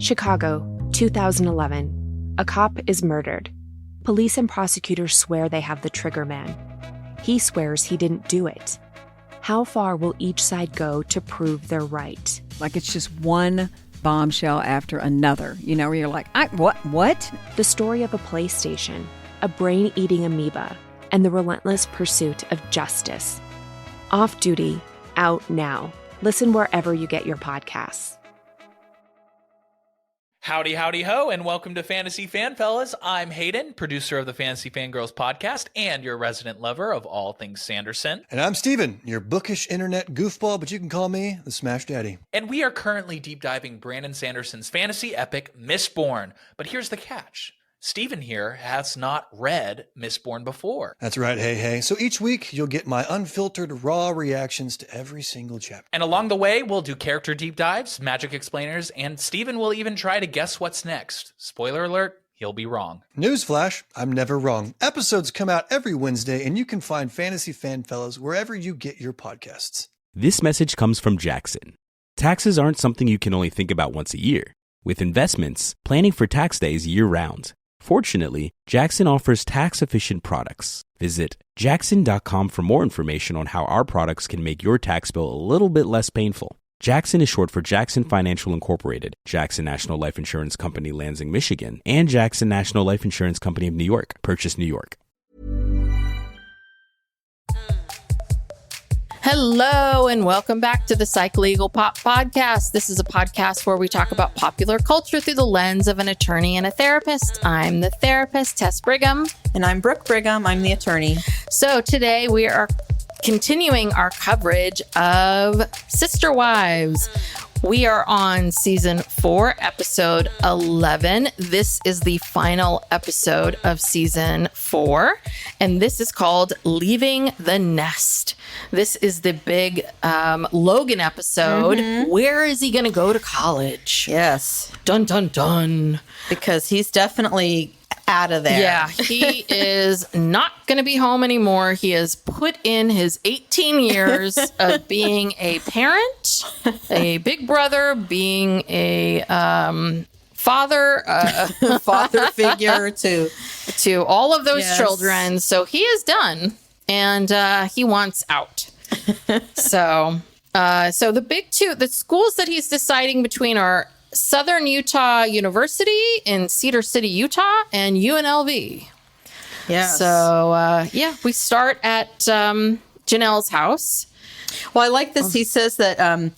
Chicago, 2011. A cop is murdered. Police and prosecutors swear they have the trigger man. He swears he didn't do it. How far will each side go to prove they're right? Like it's just one bombshell after another, where you're like, what? The story of a PlayStation, a brain-eating amoeba, and the relentless pursuit of justice. Off Duty, out now. Listen wherever you get your podcasts. Howdy, howdy, ho, and welcome to Fantasy Fan Fellas. I'm Hayden, producer of the Fantasy Fangirls podcast and your resident lover of all things Sanderson. And I'm Steven, your bookish internet goofball, but you can call me the Smash Daddy. And we are currently deep diving Brandon Sanderson's fantasy epic, Mistborn. But here's the catch. Steven here has not read Mistborn before. That's right, hey. So each week, you'll get my unfiltered, raw reactions to every single chapter. And along the way, we'll do character deep dives, magic explainers, and Steven will even try to guess what's next. Spoiler alert, he'll be wrong. Newsflash, I'm never wrong. Episodes come out every Wednesday, and you can find Fantasy Fan Fellas wherever you get your podcasts. This message comes from Jackson. Taxes aren't something you can only think about once a year. With investments, planning for tax day is year-round. Fortunately, Jackson offers tax-efficient products. Visit jackson.com for more information on how our products can make your tax bill a little bit less painful. Jackson is short for Jackson Financial Incorporated, Jackson National Life Insurance Company, Lansing, Michigan, and Jackson National Life Insurance Company of New York, Purchase, New York. Hello, and welcome back to the Psych Legal Pop Podcast. This is a podcast where we talk about popular culture through the lens of an attorney and a therapist. I'm the therapist, Tess Brigham. And I'm Brooke Brigham. I'm the attorney. So today we are continuing our coverage of Sister Wives. We are on season 4, episode 11. This is the final episode of season 4, and this is called Leaving the Nest. This is the big Logan episode. Mm-hmm. Where is he going to go to college? Yes. Dun, dun, dun. Because he's definitely out of there. Yeah, he is not going to be home anymore. He has put in his 18 years of being a parent, a big brother, being a father figure to all of those children. So he is done, and he wants out. So the schools that he's deciding between are Southern Utah University in Cedar City, Utah, and UNLV. Yeah. So, we start at Janelle's house. Well, I like this. He says that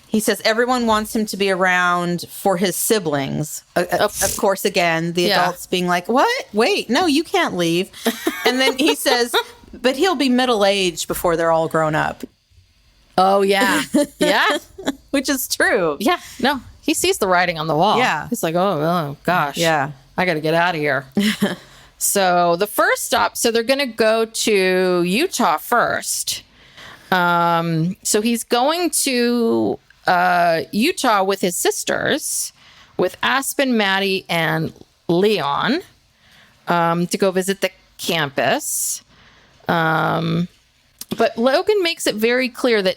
he says everyone wants him to be around for his siblings. Of course, again, the adults being like, what? Wait, no, you can't leave. And then he says, but he'll be middle-aged before they're all grown up. Oh, yeah. Yeah. Which is true. Yeah. No. He sees the writing on the wall. Yeah. He's like, oh gosh. Yeah. I got to get out of here. So the first stop, they're going to go to Utah first. So he's going to Utah with his sisters, with Aspen, Maddie, and Leon, to go visit the campus. But Logan makes it very clear that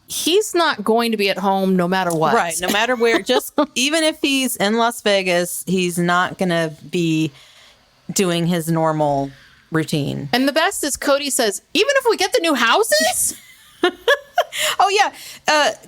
he's not going to be at home no matter what. Right. No matter where. Just even if he's in Las Vegas, he's not going to be doing his normal routine. And the best is Kody says, even if we get the new houses? Oh, yeah.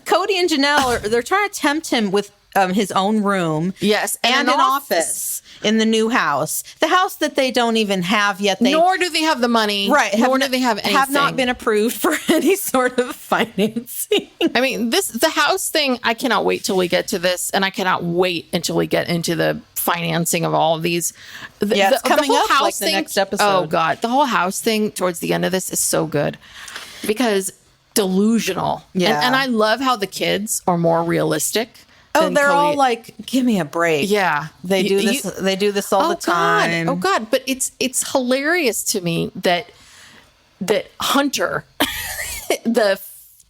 Kody and Janelle, they're trying to tempt him with his own room. Yes. And an office in the new house. The house that they don't even have yet. Nor do they have the money. Right. Nor do they have anything. Have not been approved for any sort of financing. I mean, the house thing, I cannot wait till we get to this. And I cannot wait until we get into the financing of all of these. It's coming up like the next episode. Oh, God. The whole house thing towards the end of this is so good. Because delusional. Yeah. And I love how the kids are more realistic. Oh, they're all like, give me a break. Yeah. They do this. They do this all the time. God. Oh, God. But it's hilarious to me that Hunter, the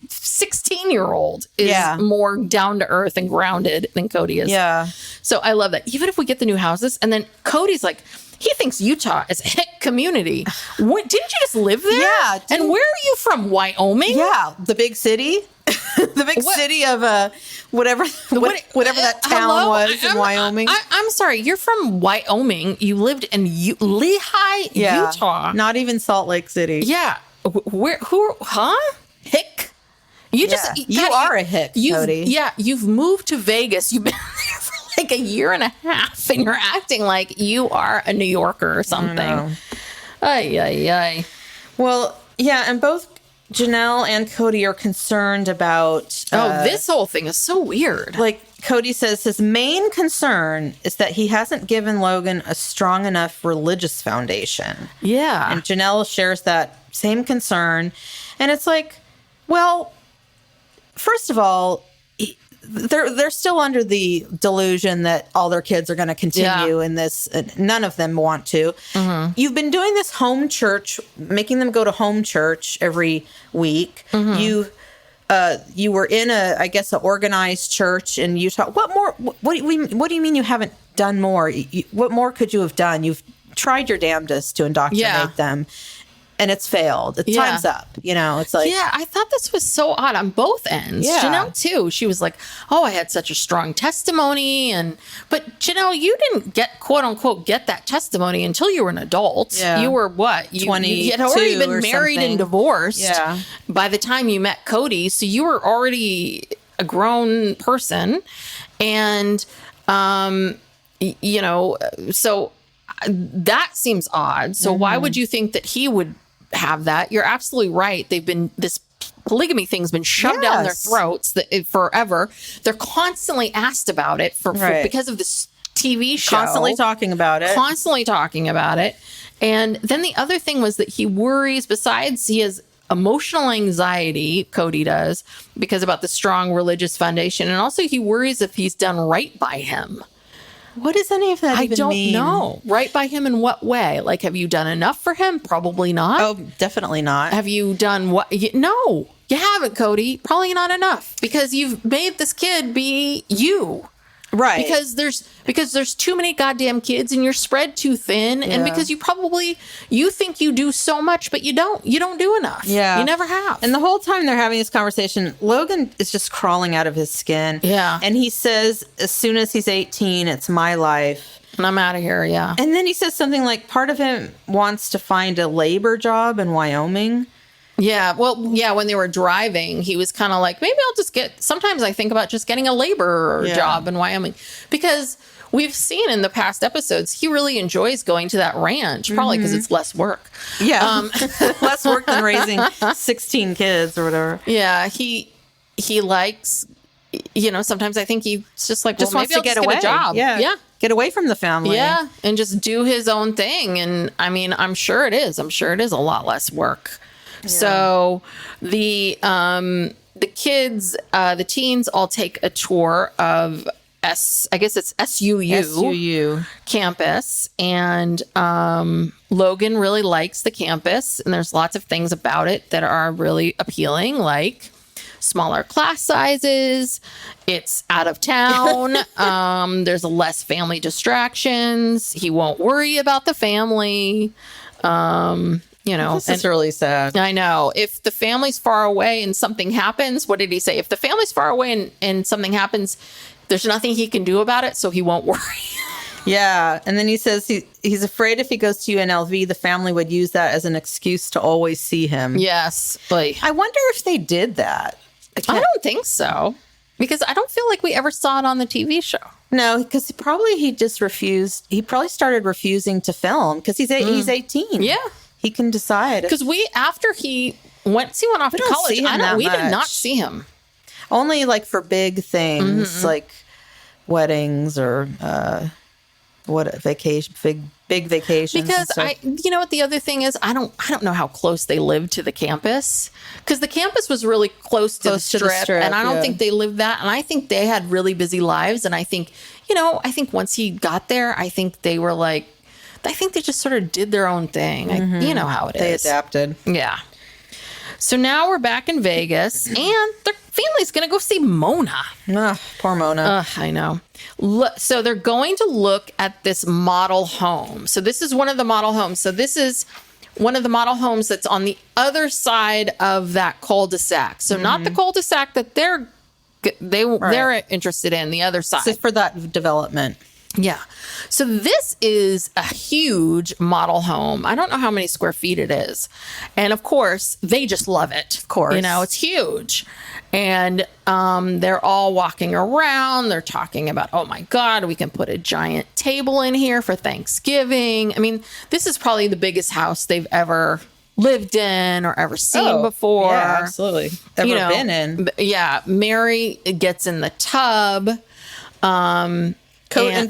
16-year-old, is more down to earth and grounded than Kody is. Yeah. So I love that. Even if we get the new houses, and then Cody's like, he thinks Utah is a hick community. Didn't you just live there? Yeah. And where are you from? Wyoming? Yeah. The big city. the big city of whatever that town was in Wyoming. I'm sorry, you're from Wyoming. You lived in Lehigh, Utah. Not even Salt Lake City. Yeah. Hick? You are a hick, Kody. Yeah, you've moved to Vegas. You've been there for like a year and a half, and you're acting like you are a New Yorker or something. Ay. Well, yeah, and both Janelle and Kody are concerned about... this whole thing is so weird. Like, Kody says his main concern is that he hasn't given Logan a strong enough religious foundation. Yeah. And Janelle shares that same concern. And it's like, well, first of all, they're still under the delusion that all their kids are going to continue in this. None of them want to. Mm-hmm. You've been doing this home church, making them go to home church every week. Mm-hmm. You were in an organized church in Utah. What more? What do you mean you haven't done more? What more could you have done? You've tried your damnedest to indoctrinate them. And it's failed. Time's up. It's like... Yeah, I thought this was so odd on both ends. Yeah. Janelle, too. She was like, oh, I had such a strong testimony. But Janelle, you didn't quote unquote, get that testimony until you were an adult. Yeah. You were what? 22 you had already been married something. And divorced by the time you met Kody. So you were already a grown person. And, so that seems odd. So why would you think that he would have that? You're absolutely right. This polygamy thing's been shoved down their throats forever. They're constantly asked about it because of this TV show. Constantly talking about it. And then the other thing was that he worries, besides he has emotional anxiety, Kody does, because about the strong religious foundation. And also he worries if he's done right by him. What does any of that even mean? I don't know. Right by him in what way? Like, have you done enough for him? Probably not. Oh, definitely not. Have you done what? No, you haven't, Kody. Probably not enough, because you've made this kid be you. Right. Because there's too many goddamn kids and you're spread too thin. And because you think you do so much, but you don't do enough. Yeah. You never have. And the whole time they're having this conversation, Logan is just crawling out of his skin. Yeah. And he says, as soon as he's 18, it's my life. And I'm out of here. Yeah. And then he says something like part of him wants to find a labor job in Wyoming. Yeah. Well, yeah, when they were driving, he was kind of like, maybe I'll just sometimes I think about just getting a labor job in Wyoming, because we've seen in the past episodes, he really enjoys going to that ranch, probably because it's less work. Yeah. Less work than raising 16 kids or whatever. Yeah. He likes, sometimes I think he's just like, just wants to get away. Get a job. Yeah. Get away from the family. Yeah. And just do his own thing. And I mean, I'm sure it is a lot less work. Yeah. So the kids, the teens all take a tour of SUU campus, and Logan really likes the campus, and there's lots of things about it that are really appealing, like smaller class sizes. It's out of town. There's less family distractions. He won't worry about the family. This is really sad. I know. If the family's far away and something happens, what did he say? If the family's far away and something happens, there's nothing he can do about it, so he won't worry. Yeah. And then he says he's afraid if he goes to UNLV, the family would use that as an excuse to always see him. Yes. I wonder if they did that. I don't think so, because I don't feel like we ever saw it on the TV show. No, because he just refused. He probably started refusing to film because he's 18. Yeah. He can decide. Because after he went off to college, we did not see him. Only like for big things, like weddings or vacation, big vacations. Because what the other thing is, I don't know how close they lived to the campus, because the campus was really close to the strip, and I don't think they lived that. And I think they had really busy lives. And I think once he got there, I think they were like, I think they just sort of did their own thing. You know how it is. They adapted. Yeah. So now we're back in Vegas, and their family's going to go see Mona. Poor Mona. I know. So they're going to look at this model home. So this is one of the model homes. So this is one of the model homes that's on the other side of that cul-de-sac. So not the cul-de-sac that they're interested in, the other side. So for that development. Yeah. So this is a huge model home. I don't know how many square feet it is. And of course, they just love it. Of course. You know, it's huge. And they're all walking around. They're talking about, oh my God, we can put a giant table in here for Thanksgiving. I mean, this is probably the biggest house they've ever lived in or ever seen before. Yeah, absolutely. Ever been in. Yeah. Mary gets in the tub. And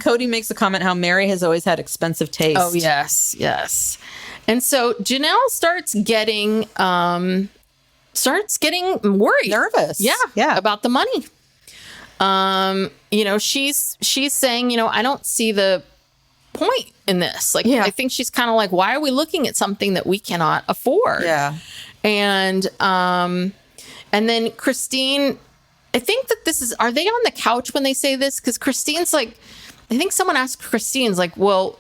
Kody makes a comment how Mary has always had expensive taste. Oh, yes, yes. And so Janelle starts getting worried. Nervous. Yeah. About the money. You know, she's saying, you know, I don't see the point in this. Like, I think she's kind of like, why are we looking at something that we cannot afford? Yeah. And then Christine, I think that are they on the couch when they say this? Because Christine's like, I think someone asked Christine's like, well,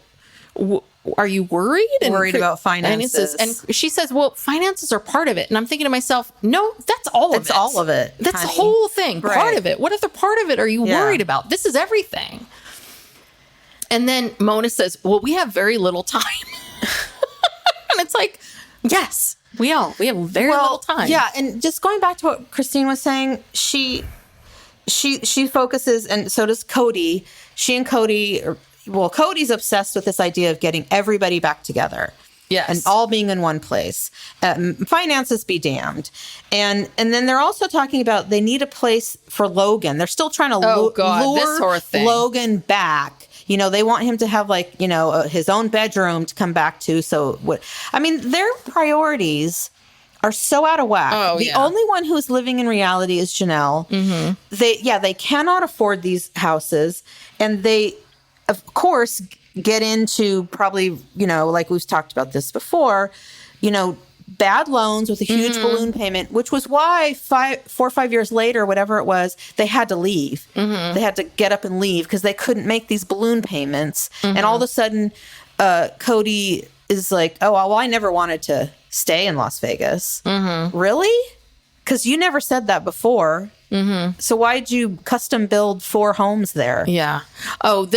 are you worried? Worried about finances. And she says, well, finances are part of it. And I'm thinking to myself, no, that's all of it. It's all of it. That's the whole thing. Right. Part of it. What other part of it are you worried about? This is everything. And then Mona says, well, we have very little time. And it's like, yes, we have very little time. Yeah. And just going back to what Christine was saying, she focuses, and so does Kody. She and Kody, Cody's obsessed with this idea of getting everybody back together. Yes. And all being in one place. Finances be damned. And then they're also talking about they need a place for Logan. They're still trying to lure Logan back. You know, they want him to have like, you know, his own bedroom to come back to. So their priorities are so out of whack. The only one who's living in reality is Janelle. Mm-hmm. They cannot afford these houses. And they, of course, get into probably, you know, like we've talked about this before, you know, bad loans with a huge balloon payment, which was why 4 or 5 years later, whatever it was, they had to leave. Mm-hmm. They had to get up and leave because they couldn't make these balloon payments. Mm-hmm. And all of a sudden, Kody is like, oh, well, I never wanted to stay in Las Vegas. Mm-hmm. Really? Because you never said that before. Mm-hmm. So why'd you custom build 4 homes there? Yeah. Oh,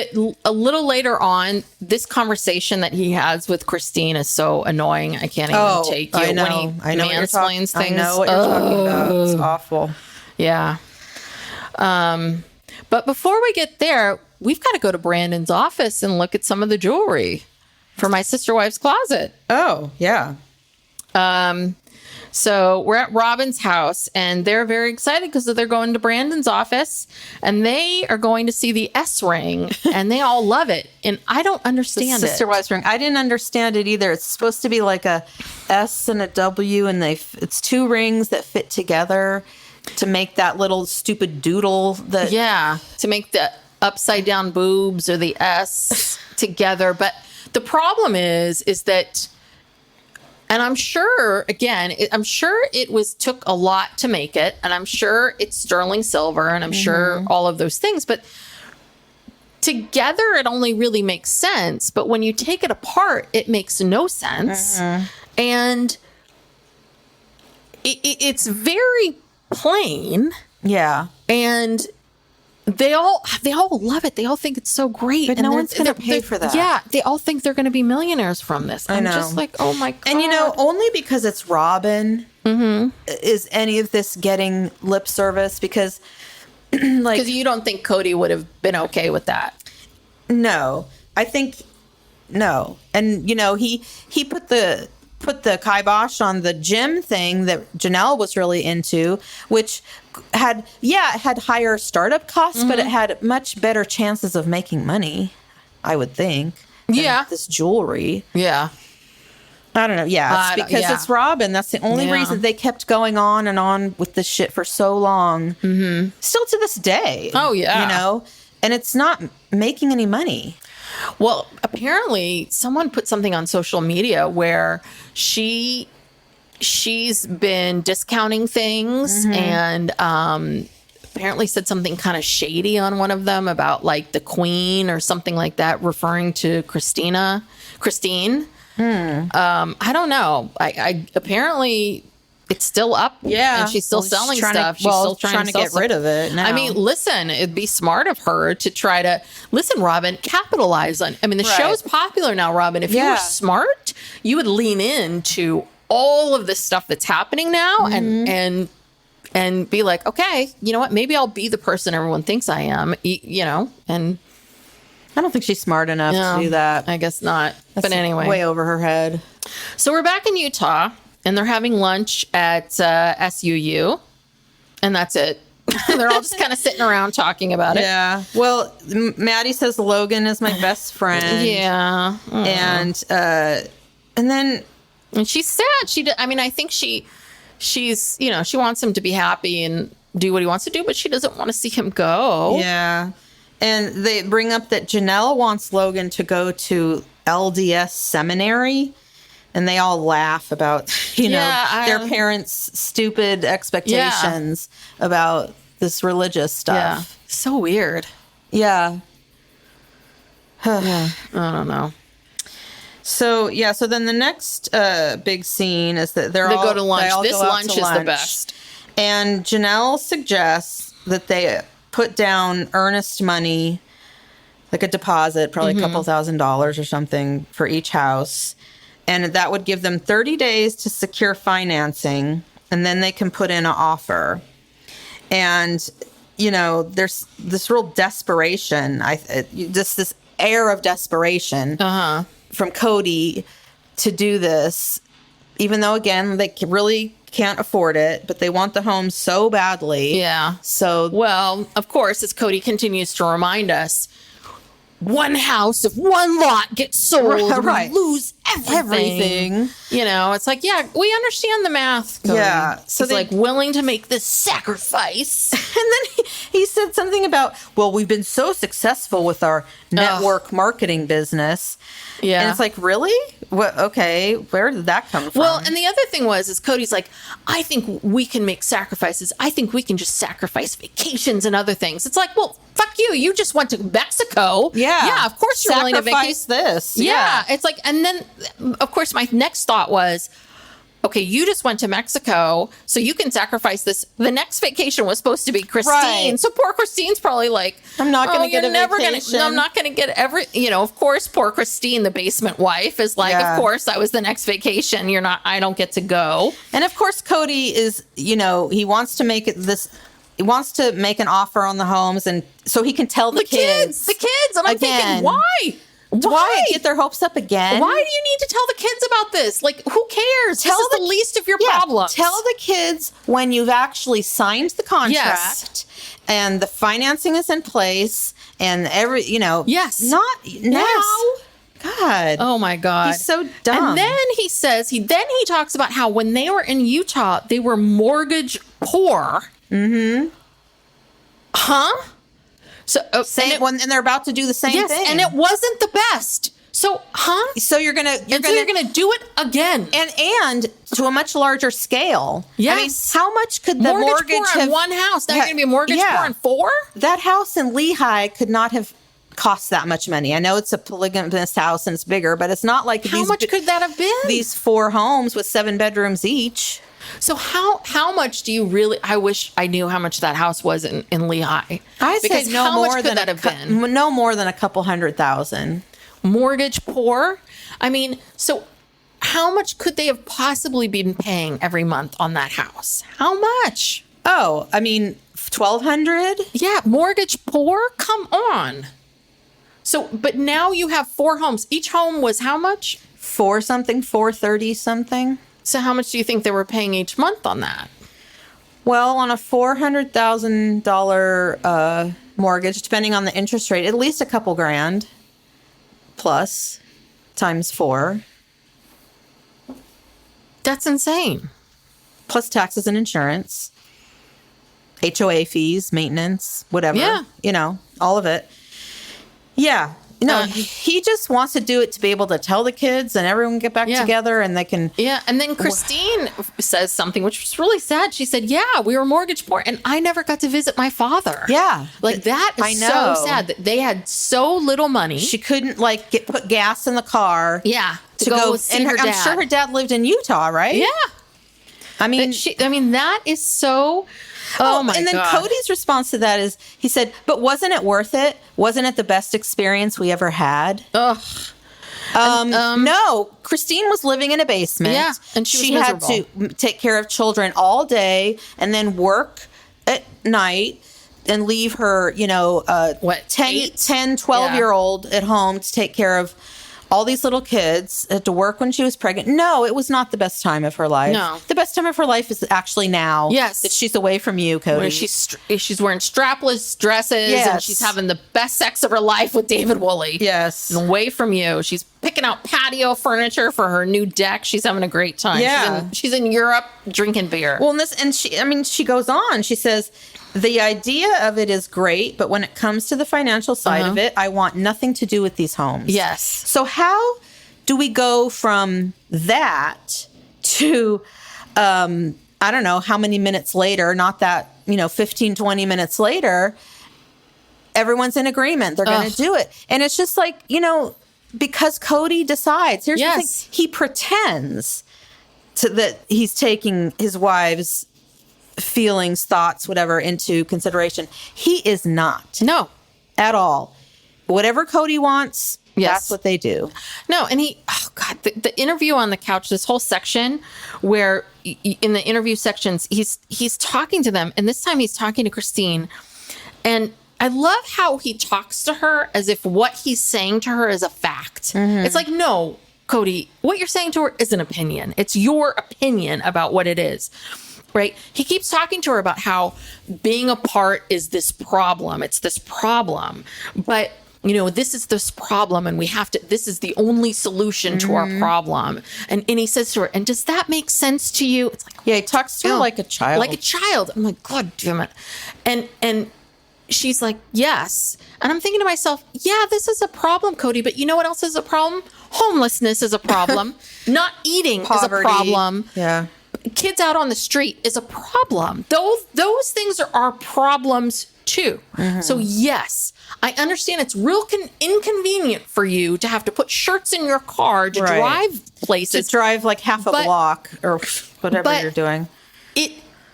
a little later on, this conversation that he has with Christine is so annoying. I can't even take you. I know. When he mansplains things. I know what you're talking about. It's awful. Yeah. But before we get there, we've got to go to Brandon's office and look at some of the jewelry for my sister wife's closet. Oh, yeah. So we're at Robyn's house, and they're very excited because they're going to Brandon's office, and they are going to see the S ring, and they all love it. And I don't understand the sister wives ring. I didn't understand it either. It's supposed to be like a S and a W, and it's 2 rings that fit together to make that little stupid doodle. To make the upside down boobs or the S together. But the problem is that. And I'm sure, again, it took a lot to make it. And I'm sure it's sterling silver, and I'm sure all of those things. But together, it only really makes sense. But when you take it apart, it makes no sense. And it's very plain. Yeah. And they all love it. They all think it's so great. But no one's going to pay for that. Yeah. They all think they're going to be millionaires from this. I'm just like, oh my God. And you know, only because it's Robyn is any of this getting lip service, because because you don't think Kody would have been okay with that. No, I think no. And you know, he put the kibosh on the gym thing that Janelle was really into, which had higher startup costs, but it had much better chances of making money, I would think. This jewelry. Yeah. I don't know. Yeah. It's because it's Robyn. That's the only reason they kept going on and on with this shit for so long. Mm-hmm. Still to this day. Oh, yeah. You know, and it's not making any money. Well, apparently someone put something on social media where she's been discounting things and apparently said something kind of shady on one of them about like the queen or something like that, referring to Christine. I don't know. I apparently it's still up. Yeah. And she's still selling stuff. She's still trying to get rid of it now. I mean, listen, it'd be smart of her to try to listen, Robyn, capitalize on. I mean, the show's popular now, Robyn. If you were smart, you would lean into all of this stuff that's happening now and be like, okay, you know what? Maybe I'll be the person everyone thinks I am, you know, and I don't think she's smart enough to do that. I guess not. That's but anyway. way over her head. So we're back in Utah and they're having lunch at SUU and that's it. They're all just kind of sitting around talking about it. Yeah. Well, Maddie says Logan is my best friend. Yeah. And then... And she's sad. I think she's, you know, she wants him to be happy and do what he wants to do, but she doesn't want to see him go. Yeah. And they bring up that Janelle wants Logan to go to LDS seminary. And they all laugh about, their parents' stupid expectations about this religious stuff. Yeah. So weird. Yeah. I don't know. So then the next big scene is that they go to lunch. This lunch is the best. And Janelle suggests that they put down earnest money, like a deposit, probably a couple $1,000s or something for each house. And that would give them 30 days to secure financing, and then they can put in an offer. And, you know, there's this real desperation, just this air of desperation from Kody to do this, even though, again, they really can't afford it, but they want the home so badly. Yeah. So, well, of course, as Kody continues to remind us, one house, if one lot gets sold, we lose everything. You know, it's like, yeah, we understand the math, Kody. Yeah. So they're like willing to make this sacrifice. And then he said something about, well, we've been so successful with our network marketing business. Yeah. And it's like, really? What? Okay. Where did that come from? Well, and the other thing is Kody's like, I think we can make sacrifices. I think we can just sacrifice vacations and other things. It's like, well, fuck you. You just went to Mexico. Yeah. Yeah, of course you're willing to sacrifice this. Yeah. It's like, and then, of course, my next thought was, okay, you just went to Mexico, so you can sacrifice this. The next vacation was supposed to be Christine. Right. So poor Christine's probably like, I'm not going to get a vacation. I'm not going to get of course, poor Christine, the basement wife, is like, of course, that was the next vacation. I don't get to go. And of course, Kody is, he wants to make it this. He wants to make an offer on the homes, and so he can tell the kids. The kids. And I'm thinking, why? Why get their hopes up again? Why do you need to tell the kids about this? Like, who cares? This is the least of your problems. Tell the kids when you've actually signed the contract and the financing is in place and Yes. Not now. God. Oh my God. He's so dumb. And then he says, he talks about how when they were in Utah, they were mortgage poor. Mm-hmm. Huh? So and they're about to do the same thing. And it wasn't the best. So, So you're gonna do it again, and to a much larger scale. Yes. I mean, how much could the mortgage poor have? on one house? Now you're gonna be a mortgage poor on four. That house in Lehigh could not have cost that much money. I know it's a polygamous house and it's bigger, but it's not like how much could that have been? These 4 homes with 7 bedrooms each. So how much do you really? I wish I knew how much that house was in Lehigh. I'd say no more than no more than a couple $100,000. Mortgage poor. I mean, so how much could they have possibly been paying every month on that house? How much? Oh, I mean, $1,200. Yeah, mortgage poor. Come on. So, but now you have 4 homes. Each home was how much? $430 something. So how much do you think they were paying each month on that? Well, on a $400,000 mortgage, depending on the interest rate, at least a couple grand plus times 4. That's insane. Plus taxes and insurance, HOA fees, maintenance, whatever. Yeah. All of it. Yeah. No, he just wants to do it to be able to tell the kids and everyone get back together and they can. Yeah. And then Christine says something which was really sad. She said, yeah, we were mortgage poor and I never got to visit my father. Yeah. Like that is so sad that they had so little money. She couldn't put gas in the car. Yeah. To go see her dad. I'm sure her dad lived in Utah, right? Yeah. I mean, that is so. Oh my God. And then Kody's response to that is, he said, but wasn't it worth it? Wasn't it the best experience we ever had? Ugh. No, Christine was living in a basement. Yeah, and she was had to take care of children all day and then work at night and leave her, 10, 12-year-old at home to take care of all these little kids, had to work when she was pregnant. No, it was not the best time of her life. No. The best time of her life is actually now. Yes. That she's away from you, Kody. Where she's wearing strapless dresses and she's having the best sex of her life with David Woolley. Yes. And away from you. She's picking out patio furniture for her new deck. She's having a great time. Yeah. She's in Europe drinking beer. Well, she goes on. She says, the idea of it is great, but when it comes to the financial side of it, I want nothing to do with these homes. Yes. So how do we go from that to, I don't know how many minutes later, not that, 15, 20 minutes later, everyone's in agreement. They're going to do it. And it's just like, because Kody decides. Here's the thing. He pretends that he's taking his wife's feelings, thoughts, whatever, into consideration. He is not. No. At all. Whatever Kody wants, that's what they do. No, and the interview on the couch, this whole section where in the interview sections, he's talking to them, and this time he's talking to Christine, and I love how he talks to her as if what he's saying to her is a fact. Mm-hmm. It's like, no, Kody, what you're saying to her is an opinion. It's your opinion about what it is. Right? He keeps talking to her about how being apart is this problem. It's this problem. But, this is this problem and this is the only solution to our problem. And he says to her, and does that make sense to you? It's like, he talks to her like a child. Like a child. I'm like, God damn it. And she's like, yes. And I'm thinking to myself, yeah, this is a problem, Kody. But you know what else is a problem? Homelessness is a problem. Not eating Poverty. is a problem. Yeah. Kids out on the street is a problem. Those things are problems too. Mm-hmm. So yes, I understand it's real inconvenient for you to have to put shirts in your car to drive places. To drive like half a block or whatever you're doing.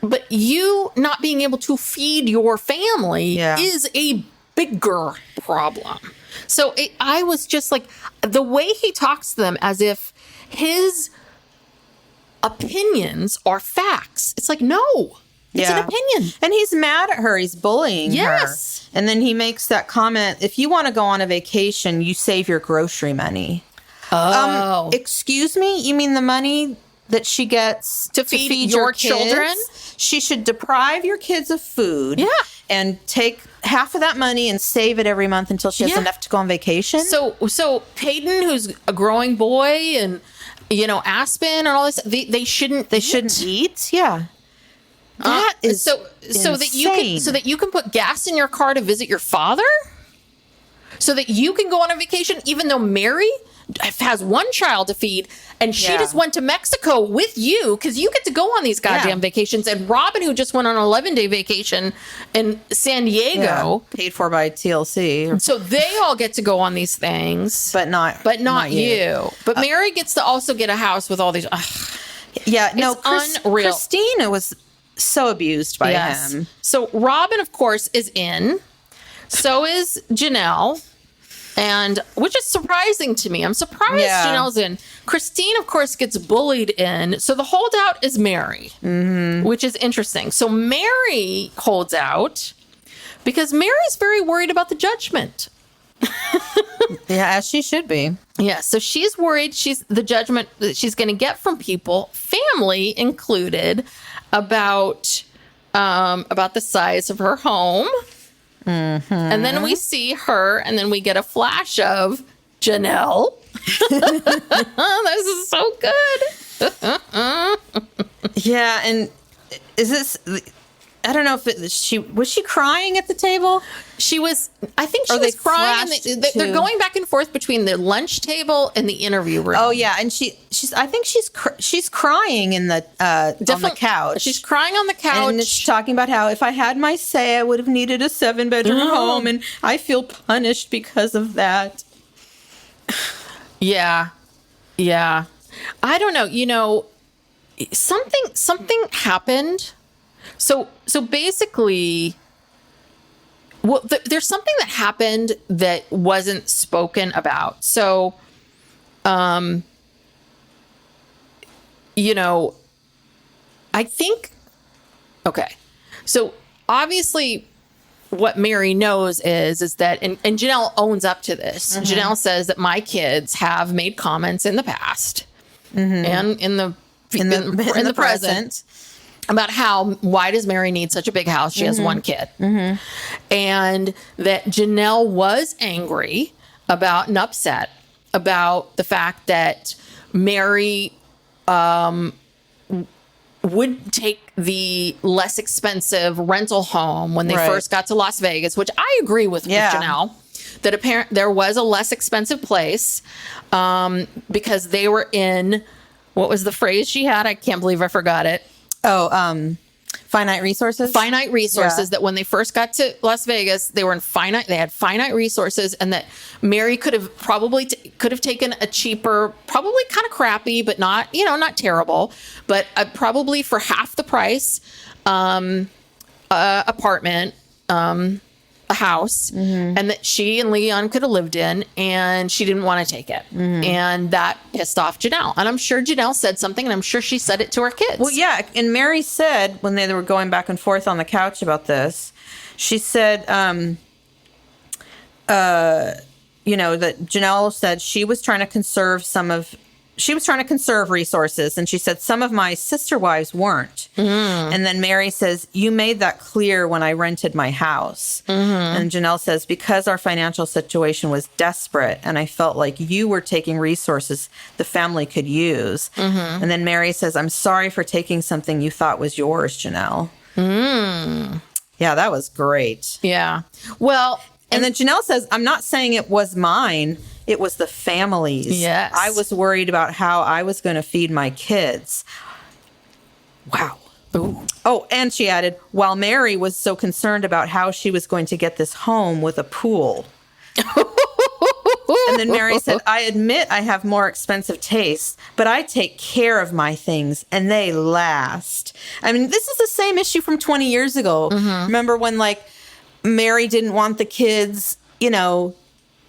But you not being able to feed your family is a bigger problem. So I was just like, the way he talks to them as if his opinions are facts. It's like, no, it's an opinion. And he's mad at her. He's bullying her. And then he makes that comment, if you want to go on a vacation, you save your grocery money. Oh. Excuse me? You mean the money that she gets to feed your children? She should deprive your kids of food. Yeah. And take half of that money and save it every month until she has enough to go on vacation. So Peyton, who's a growing boy, and Aspen and all this, they shouldn't eat. Yeah. That is so that you can put gas in your car to visit your father, so that you can go on a vacation, even though Mary has one child to feed, and she just went to Mexico with you because you get to go on these goddamn vacations. And Robyn, who just went on an 11-day vacation in San Diego, paid for by TLC, so they all get to go on these things, but not you. But Mary gets to also get a house with all these. Unreal. Christina was so abused by him. So Robyn, of course, is in. So is Janelle. And which is surprising to me. I'm surprised Janelle's in. Christine, of course, gets bullied in. So the holdout is Mary, which is interesting. So Mary holds out because Mary's very worried about the judgment. As she should be. Yeah, so she's worried the judgment that she's going to get from people, family included, about the size of her home. Mm-hmm. And then we see her, and then we get a flash of Janelle. This is so good. And is this I don't know if she was crying at the table. She was. I think she Or was they crying. flashed They're to- going back and forth between the lunch table and the interview room. Oh yeah, and she's. I think she's crying in the on the couch. She's crying on the couch. And she's talking about how if I had my say, I would have needed a 7-bedroom home, and I feel punished because of that. Yeah. I don't know. You know, something happened. So basically, well, there's something that happened that wasn't spoken about. So, you know, I think, okay. So obviously what Mary knows is that, and Janelle owns up to this. Janelle says that my kids have made comments in the past and in the present about why does Mary need such a big house? She has one kid. And that Janelle was angry about and upset about the fact that Mary would take the less expensive rental home when they first got to Las Vegas, which I agree with Janelle, that there was a less expensive place because they were in, what was the phrase she had? I can't believe I forgot it. Finite resources. Finite resources. That when they first got to Las Vegas, they had finite resources, and that Mary could have probably taken a cheaper, probably kind of crappy, but not terrible, but probably for half the price, apartment, a house, and that she and Leon could have lived in, and she didn't want to take it. And that pissed off Janelle. And I'm sure Janelle said something, and I'm sure she said it to her kids. Well, yeah. And Mary said, when they were going back and forth on the couch about this, she said, that Janelle said she was trying to conserve resources. And she said, some of my sister wives weren't. And then Mary says, you made that clear when I rented my house. And Janelle says, because our financial situation was desperate and I felt like you were taking resources the family could use. And then Mary says, I'm sorry for taking something you thought was yours, Janelle. Yeah, that was great. Yeah. Well, and then Janelle says, I'm not saying it was mine. It was the family's. Yes. I was worried about how I was going to feed my kids. Wow. Ooh. Oh, and she added, while Mary was so concerned about how she was going to get this home with a pool. And then Mary said, I admit I have more expensive tastes, but I take care of my things and they last. I mean, this is the same issue from 20 years ago. Remember when Mary didn't want the kids,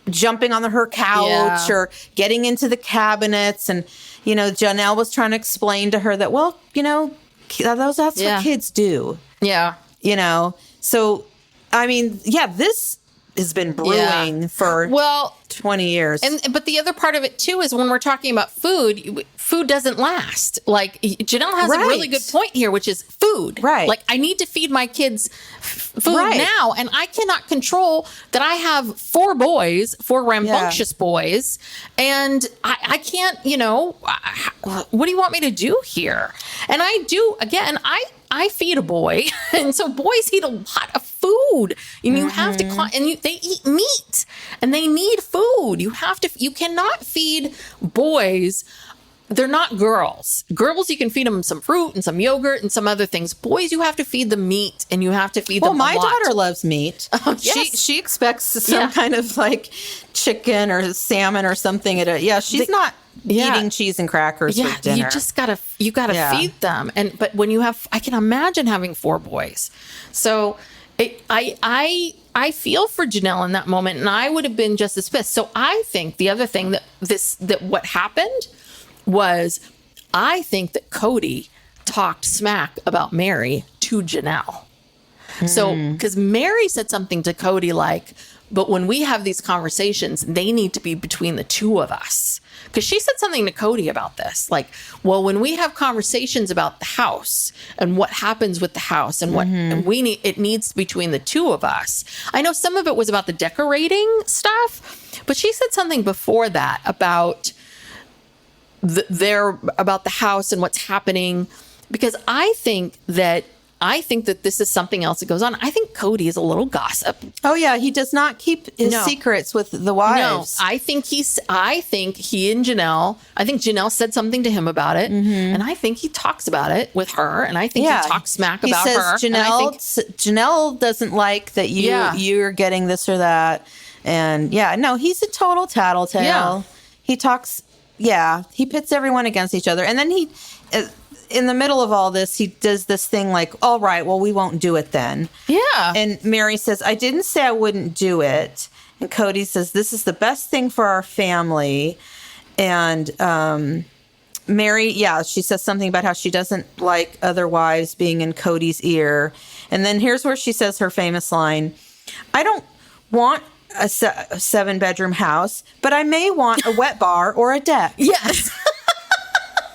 jumping on her couch or getting into the cabinets. And, Janelle was trying to explain to her that, that's what kids do. Yeah. So, I mean, this has been brewing for 20 years. But the other part of it too is when we're talking about food doesn't last. Like Janelle has a really good point here, which is food. Right. Like I need to feed my kids food now, and I cannot control that I have 4 rambunctious boys, and I can't, what do you want me to do here? And I feed a boy, and so boys eat a lot of food, and you have to, they eat meat, and they need food. You cannot feed boys. They're not girls. Girls, you can feed them some fruit and some yogurt and some other things. Boys, you have to feed them meat, and you have to feed them a lot. Well, my daughter loves meat. Yes. She expects some kind of chicken or salmon or something. She's not eating cheese and crackers for dinner. You just gotta feed them. But when you have, I can imagine having 4 boys. So I feel for Janelle in that moment, and I would have been just as pissed. So I think the other thing that what happened was, I think that Kody talked smack about Mary to Janelle. So, because Mary said something to Kody like, but when we have these conversations, they need to be between the two of us. Because she said something to Kody about this. Like, well, when we have conversations about the house and what happens with the house and what and it needs between the two of us. I know some of it was about the decorating stuff, but she said something before that about about the house and what's happening. Because I think that I think that this is something else that goes on. I think Kody is a little gossip. Oh yeah, he does not keep his secrets with the wives. No, I think he and Janelle, I think Janelle said something to him about it, and I think he talks about it with her, and I think he talks smack about her. Janelle doesn't like that you're getting this or that, and he's a total tattletale. Yeah. He talks, he pits everyone against each other, and then he. In the middle of all this, he does this thing like, all right, well, we won't do it then. Yeah. And Mary says, I didn't say I wouldn't do it. And Kody says, this is the best thing for our family. And Mary, she says something about how she doesn't like other wives being in Kody's ear. And then here's where she says her famous line, I don't want a 7-bedroom house, but I may want a wet bar or a deck. Yes.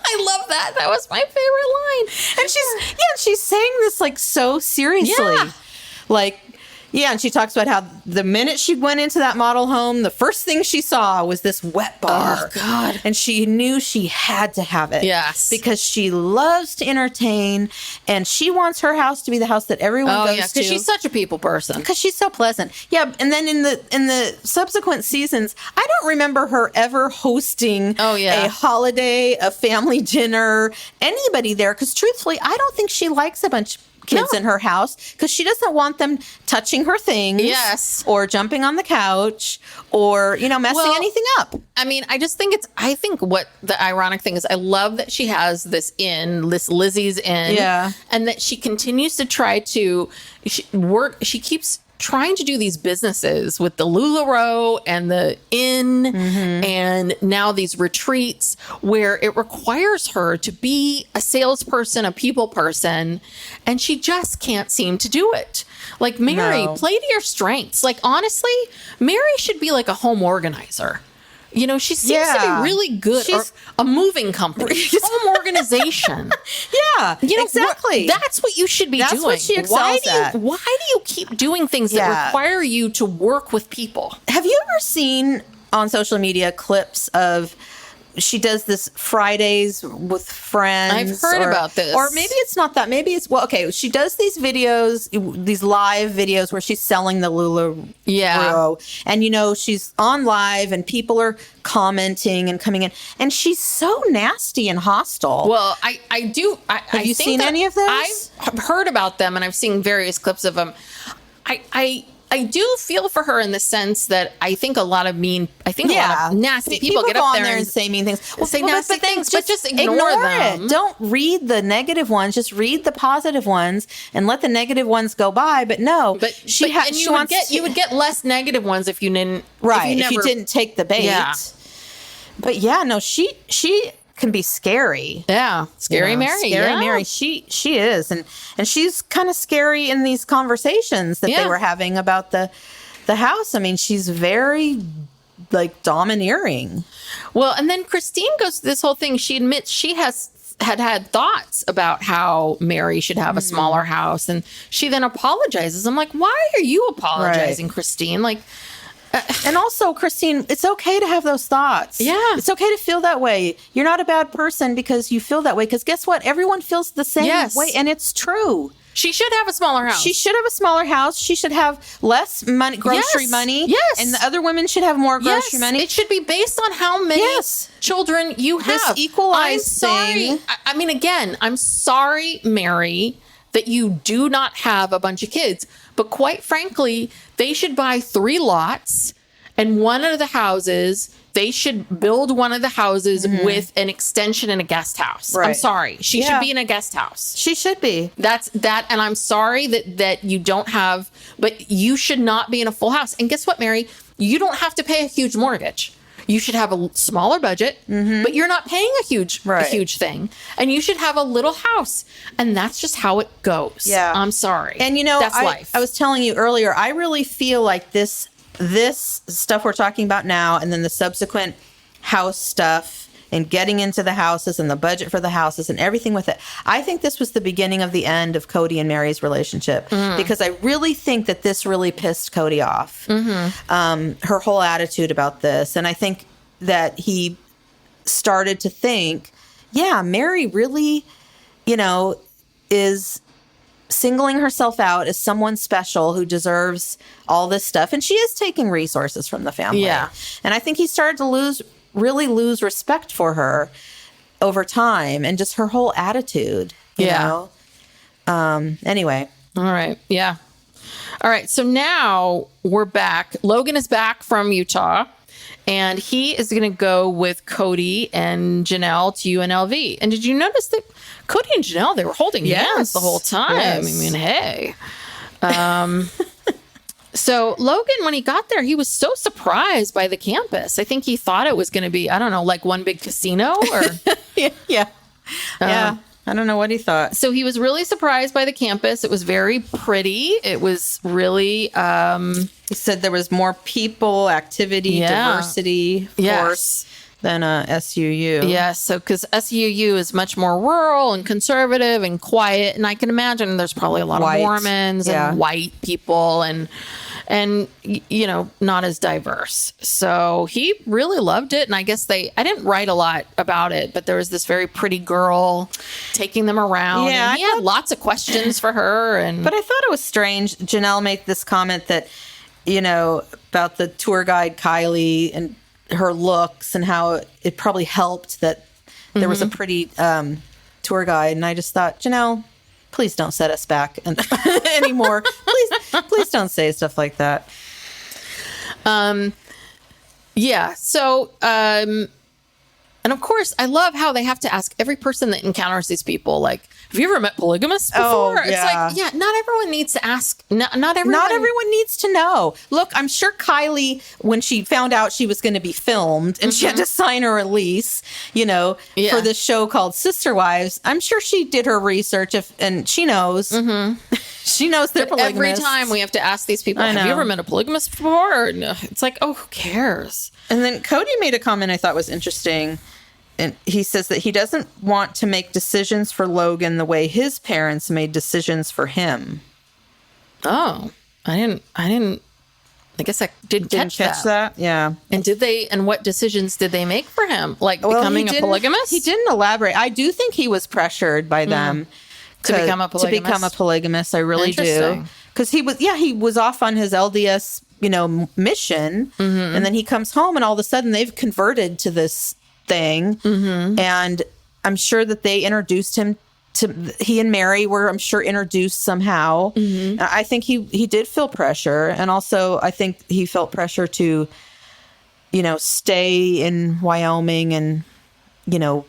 I love that. That was my favorite line. And she's saying this like so seriously. Yeah. And she talks about how the minute she went into that model home, the first thing she saw was this wet bar. Oh, God. And she knew she had to have it. Yes. Because she loves to entertain and she wants her house to be the house that everyone goes to. Because she's such a people person. Because she's so pleasant. Yeah. And then in the subsequent seasons, I don't remember her ever hosting a holiday, a family dinner, anybody there. Because truthfully, I don't think she likes a bunch of kids in her house because she doesn't want them touching her things or jumping on the couch or messing anything up. I mean, I think what the ironic thing is, I love that she has this Lizzie's inn, and that she continues to try to work. She keeps trying to do these businesses with the LuLaRoe and the inn and now these retreats where it requires her to be a salesperson, a people person, and she just can't seem to do it. Like, Mary, play to your strengths. Like, honestly, Mary should be like a home organizer. She seems to be really good. Or a moving company, home organization. Exactly. That's what you should be doing. That's what she excels at. Why do you keep doing things that require you to work with people? Have you ever seen on social media clips of she does this Fridays with friends? I've heard about this. Or maybe it's not that. Maybe it's, she does these videos, these live videos where she's selling the LuLaRoe. Yeah. And, she's on live and people are commenting and coming in. And she's so nasty and hostile. Well, I do. Have you seen any of those? I've heard about them and I've seen various clips of them. I do feel for her in the sense that I think a lot of nasty people get up there and say mean things. Well, say nasty things, but just ignore them. It. Don't read the negative ones. Just read the positive ones and let the negative ones go by. But no, you would get less negative ones if you didn't. Right. If you didn't take the bait. Yeah. But she can be scary. Yeah. Scary Mary. Scary Mary. She is. And she's kind of scary in these conversations that they were having about the house. I mean, she's very domineering. Well, and then Christine goes through this whole thing. She admits she had thoughts about how Mary should have a smaller house. And she then apologizes. I'm like, why are you apologizing, Christine? Like, and also, Christine, it's okay to have those thoughts. Yeah. It's okay to feel that way. You're not a bad person because you feel that way. Because guess what? Everyone feels the same way. And it's true. She should have a smaller house. She should have a smaller house. She should have less money, grocery money. Yes. And the other women should have more grocery money. It should be based on how many children you have. This equalized thing. I mean, again, I'm sorry, Mary, that you do not have a bunch of kids. But quite frankly, they should buy 3 lots and one of the houses, they should build one of the houses with an extension and a guest house. Right. I'm sorry. She should be in a guest house. She should be. That's that. And I'm sorry that you don't have, but you should not be in a full house. And guess what, Mary? You don't have to pay a huge mortgage. You should have a smaller budget, but you're not paying a huge thing. And you should have a little house. And that's just how it goes. Yeah. I'm sorry. And that's life. I was telling you earlier, I really feel like this stuff we're talking about now and then the subsequent house stuff and getting into the houses and the budget for the houses and everything with it. I think this was the beginning of the end of Kody and Mary's relationship because I really think that this really pissed Kody off. Her whole attitude about this. And I think that he started to think, Mary really, is singling herself out as someone special who deserves all this stuff. And she is taking resources from the family. Yeah. And I think he started to really lose respect for her over time, and just her whole attitude, you know? Anyway. All right. Yeah. All right. So now we're back. Logan is back from Utah, and he is going to go with Kody and Janelle to UNLV. And did you notice that Kody and Janelle, they were holding hands the whole time? Yes. I mean, hey. So Logan, when he got there, he was so surprised by the campus. I think he thought it was going to be, I don't know, like one big casino or... Yeah. I don't know what he thought. So he was really surprised by the campus. It was very pretty. It was really... He said there was more people, activity, diversity, force than SUU. Yes, so because SUU is much more rural and conservative and quiet, and I can imagine there's probably a lot of Mormons and white people and you know, not as diverse. So he really loved it, and I guess I didn't write a lot about it, but there was this very pretty girl taking them around. Yeah, and he had lots of questions for her. But I thought it was strange. Janelle made this comment that, you know, about the tour guide Kylie and her looks and how it probably helped that there was a pretty tour guide. And I just thought, Janelle, please don't set us back anymore. Please don't say stuff like that. Yeah. So, and of course, I love how they have to ask every person that encounters these people, like, have you ever met polygamists before? Oh, It's like, yeah, not everyone needs to ask. Not everyone needs to know. Look, I'm sure Kylie, when she found out she was going to be filmed and she had to sign a release, you know, for this show called Sister Wives, I'm sure she did her research and she knows. She knows they're polygamists. Every time we have to ask these people, have you ever met a polygamist before? Or no? It's like, oh, who cares? And then Kody made a comment I thought was interesting. And he says that he doesn't want to make decisions for Logan the way his parents made decisions for him. Oh, I guess I didn't catch that. Yeah. And what decisions did they make for him? Like becoming a polygamist? He didn't elaborate. I do think he was pressured by them to become a polygamist. I really do. Because he was off on his LDS, you know, mission. And then he comes home and all of a sudden they've converted to this thing. And I'm sure that they introduced him to, he and Mary were, I'm sure, introduced somehow. I think he did feel pressure. And also I think he felt pressure to, you know, stay in Wyoming and, you know,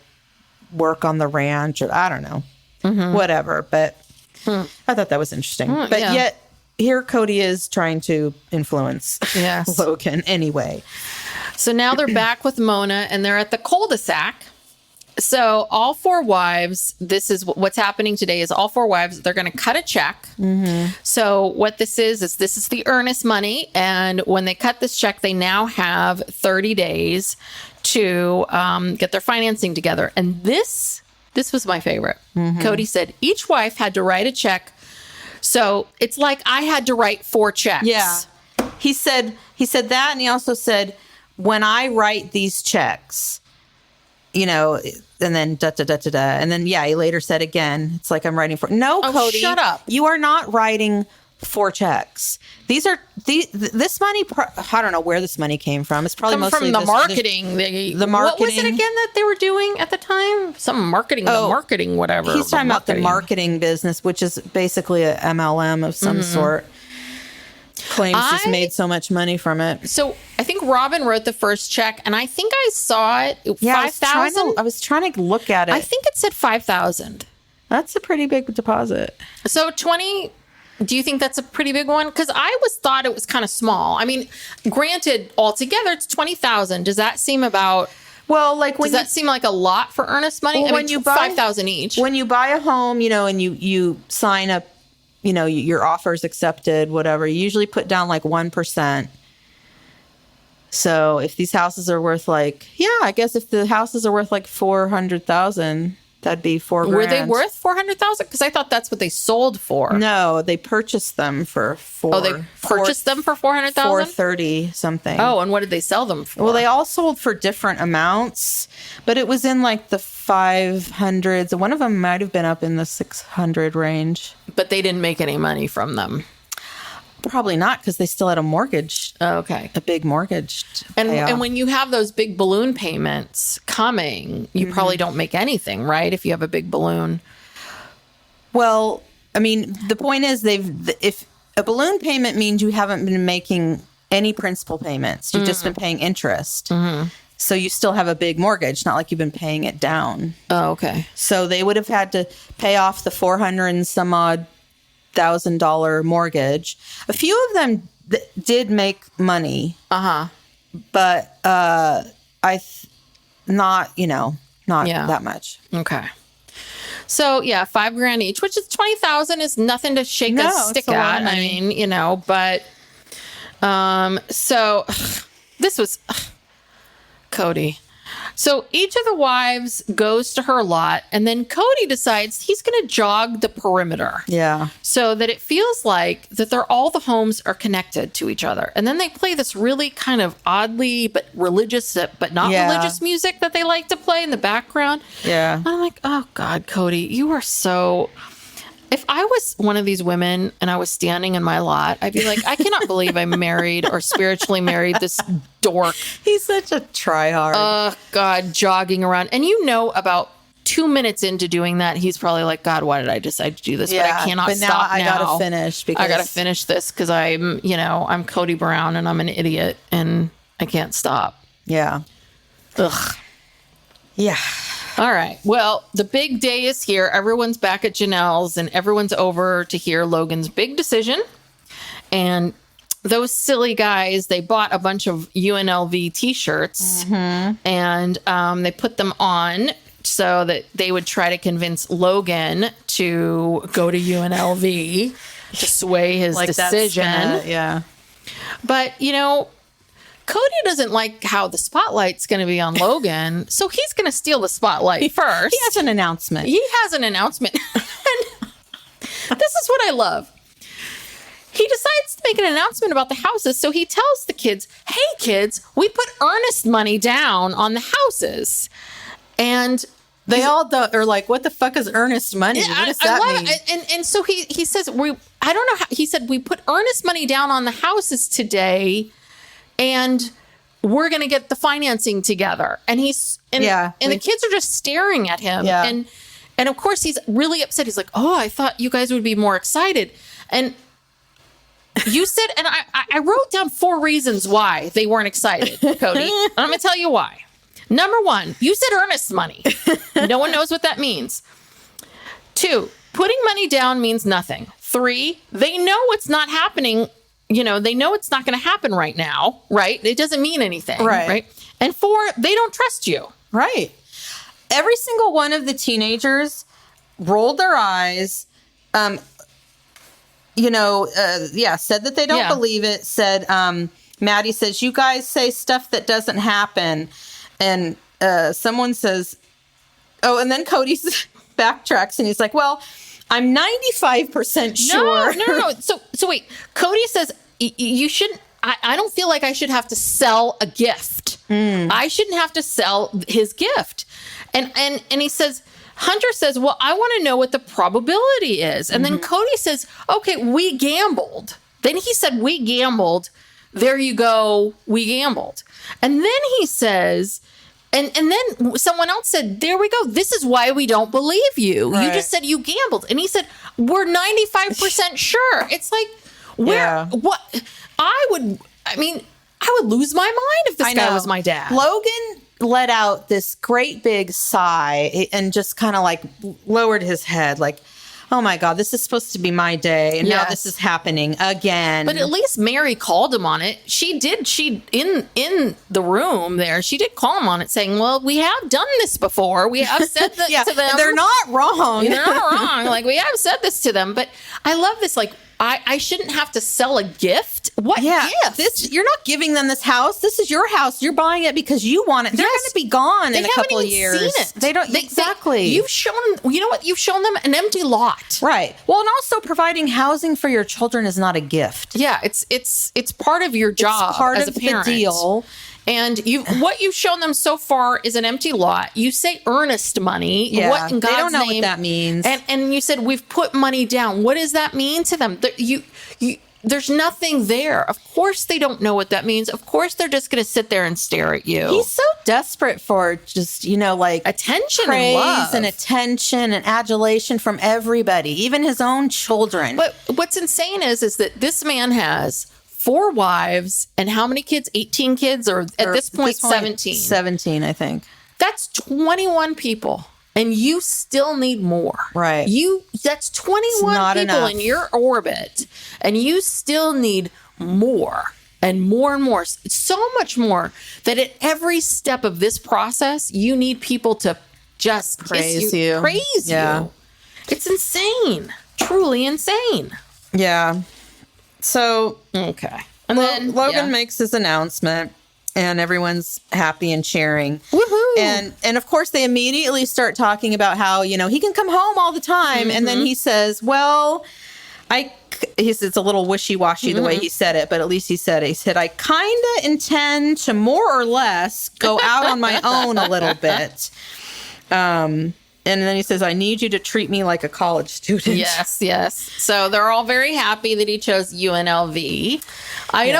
work on the ranch, or I don't know, whatever. But I thought that was interesting. But yet here Kody is trying to influence Logan anyway. So now they're back with Mona, and they're at the cul-de-sac. So all four wives, this is what's happening today, is all four wives, they're going to cut a check. So what this is this is the earnest money. And when they cut this check, they now have 30 days to get their financing together. And this was my favorite. Kody said each wife had to write a check. So it's like I had to write 4 checks. Yeah. He said that, and he also said, when I write these checks, you know, and then da-da-da-da-da. And then, he later said again, it's like I'm writing Kody, shut up. You are not writing 4 checks. This money, I don't know where this money came from. It's probably mostly from the marketing. The marketing. What was it again that they were doing at the time? Some marketing, whatever. He's talking about the marketing business, which is basically a MLM of some sort. Claims just made so much money from it. So I think Robyn wrote the first check, and I think I saw it. 5,000. I was trying to look at it. I think it said 5,000. That's a pretty big deposit. So 20. Do you think that's a pretty big one? Because I thought it was kind of small. I mean, granted, altogether it's 20,000. Does that seem about? Well, like does that seem like a lot for earnest money? Well, when you buy 5,000 each. When you buy a home, you know, and you sign up. You know, your offer's accepted, whatever. You usually put down like 1%. So if these houses are worth I guess if the houses are worth like 400,000, That'd be $4,000. Were they worth $400,000? Because I thought that's what they sold for. No, they purchased them for they purchased them for $400,000? $430 something. Oh, and what did they sell them for? Well, they all sold for different amounts, but it was in like the 500s. One of them might have been up in the 600 range. But they didn't make any money from them. Probably not, because they still had a mortgage. Oh, okay. A big mortgage. And when you have those big balloon payments coming, you probably don't make anything, right? If you have a big balloon. Well, I mean, the point is if a balloon payment means you haven't been making any principal payments, you've just been paying interest. So you still have a big mortgage, not like you've been paying it down. Oh, okay. So they would have had to pay off the $400 and some odd $1,000 mortgage. A few of them did make money. But not that much. Okay. So yeah, $5,000 each, which is $20,000 is nothing to shake a stick at. I mean, but so this was Kody. So each of the wives goes to her lot, and then Kody decides he's going to jog the perimeter. Yeah. So that it feels like that all the homes are connected to each other. And then they play this really kind of oddly but religious, but not religious music that they like to play in the background. Yeah. I'm like, oh God, Kody, you are so... If I was one of these women and I was standing in my lot, I'd be like, I cannot believe I married or spiritually married this dork. He's such a tryhard. Oh, God, jogging around. And about 2 minutes into doing that, he's probably like, God, why did I decide to do this? Yeah, but I cannot but stop now. I gotta finish because I gotta finish this because I'm Kody Brown and I'm an idiot and I can't stop. Yeah. Ugh. Yeah. All right. Well, the big day is here. Everyone's back at Janelle's and everyone's over to hear Logan's big decision. And those silly guys, they bought a bunch of UNLV t-shirts and they put them on so that they would try to convince Logan to go to UNLV to sway his decision. Yeah. But, Kody doesn't like how the spotlight's going to be on Logan, so he's going to steal the spotlight first. He has an announcement. And this is what I love. He decides to make an announcement about the houses, so he tells the kids, hey, kids, we put earnest money down on the houses. And they all are like, what the fuck is earnest money? What does that mean? And so he says, I don't know how, he said, we put earnest money down on the houses today, and we're going to get the financing together. And the kids are just staring at him. Yeah. And of course he's really upset. He's like, oh, I thought you guys would be more excited. And you said, and I wrote down 4 reasons why they weren't excited, Kody. And I'm going to tell you why. Number 1, you said earnest money. No one knows what that means. 2, putting money down means nothing. 3, they know it's not happening. They know it's not going to happen right now, right? It doesn't mean anything, right? And 4, they don't trust you. Right. Every single one of the teenagers rolled their eyes, said that they don't believe it, said, Maddie says, you guys say stuff that doesn't happen. And someone says, and then Kody backtracks and he's like, well, I'm 95% sure. No. So wait, Kody says you shouldn't. I don't feel like I should have to sell a gift. I shouldn't have to sell his gift. And he says, Hunter says, well, I want to know what the probability is. And then Kody says, okay, we gambled. Then he said, we gambled. There you go. We gambled. And then he says, and then someone else said, there we go. This is why we don't believe you. Right. You just said you gambled. And he said, we're 95% sure. It's like, what? I would lose my mind if this guy was my dad. Logan let out this great big sigh and just kind of like lowered his head like, oh my God, this is supposed to be my day. And now this is happening again. But at least Mary called him on it. She in the room there, she did call him on it saying, well, we have done this before. We have said that to them. They're not wrong. They're not wrong. Like, we have said this to them. But I love this. Like, I shouldn't have to sell a gift. What gift? You're not giving them this house. This is your house. You're buying it because you want it. They're going to be gone in a couple of years. Seen it. They don't exactly. You've shown. You know what? You've shown them an empty lot. Right. Well, and also providing housing for your children is not a gift. Yeah, it's part of your job. It's part as of a parent. the deal. And what you've shown them so far is an empty lot. You say earnest money. Yeah, what in God's they don't know name? what that means. And you said we've put money down. What does that mean to them? There's nothing there. Of course they don't know what that means. Of course they're just going to sit there and stare at you. He's so desperate for just, like attention praise and love. And attention and adulation from everybody, even his own children. But what's insane is that this man has 4 wives and how many kids? 18 kids or at this point 17. 17, I think. That's 21 people. And you still need more. Right. That's 21 people enough. in your orbit. And you still need more and more and more. So much more that at every step of this process, you need people to just praise you. Praise you. It's insane. Truly insane. Yeah. So, okay. And then Logan makes his announcement. And everyone's happy and cheering. Woohoo! And of course, they immediately start talking about how, he can come home all the time. And then he says, well, it's a little wishy-washy the way he said it, but at least he said it. He said, I kind of intend to more or less go out on my own a little bit. And then he says, I need you to treat me like a college student. Yes. So they're all very happy that he chose UNLV. I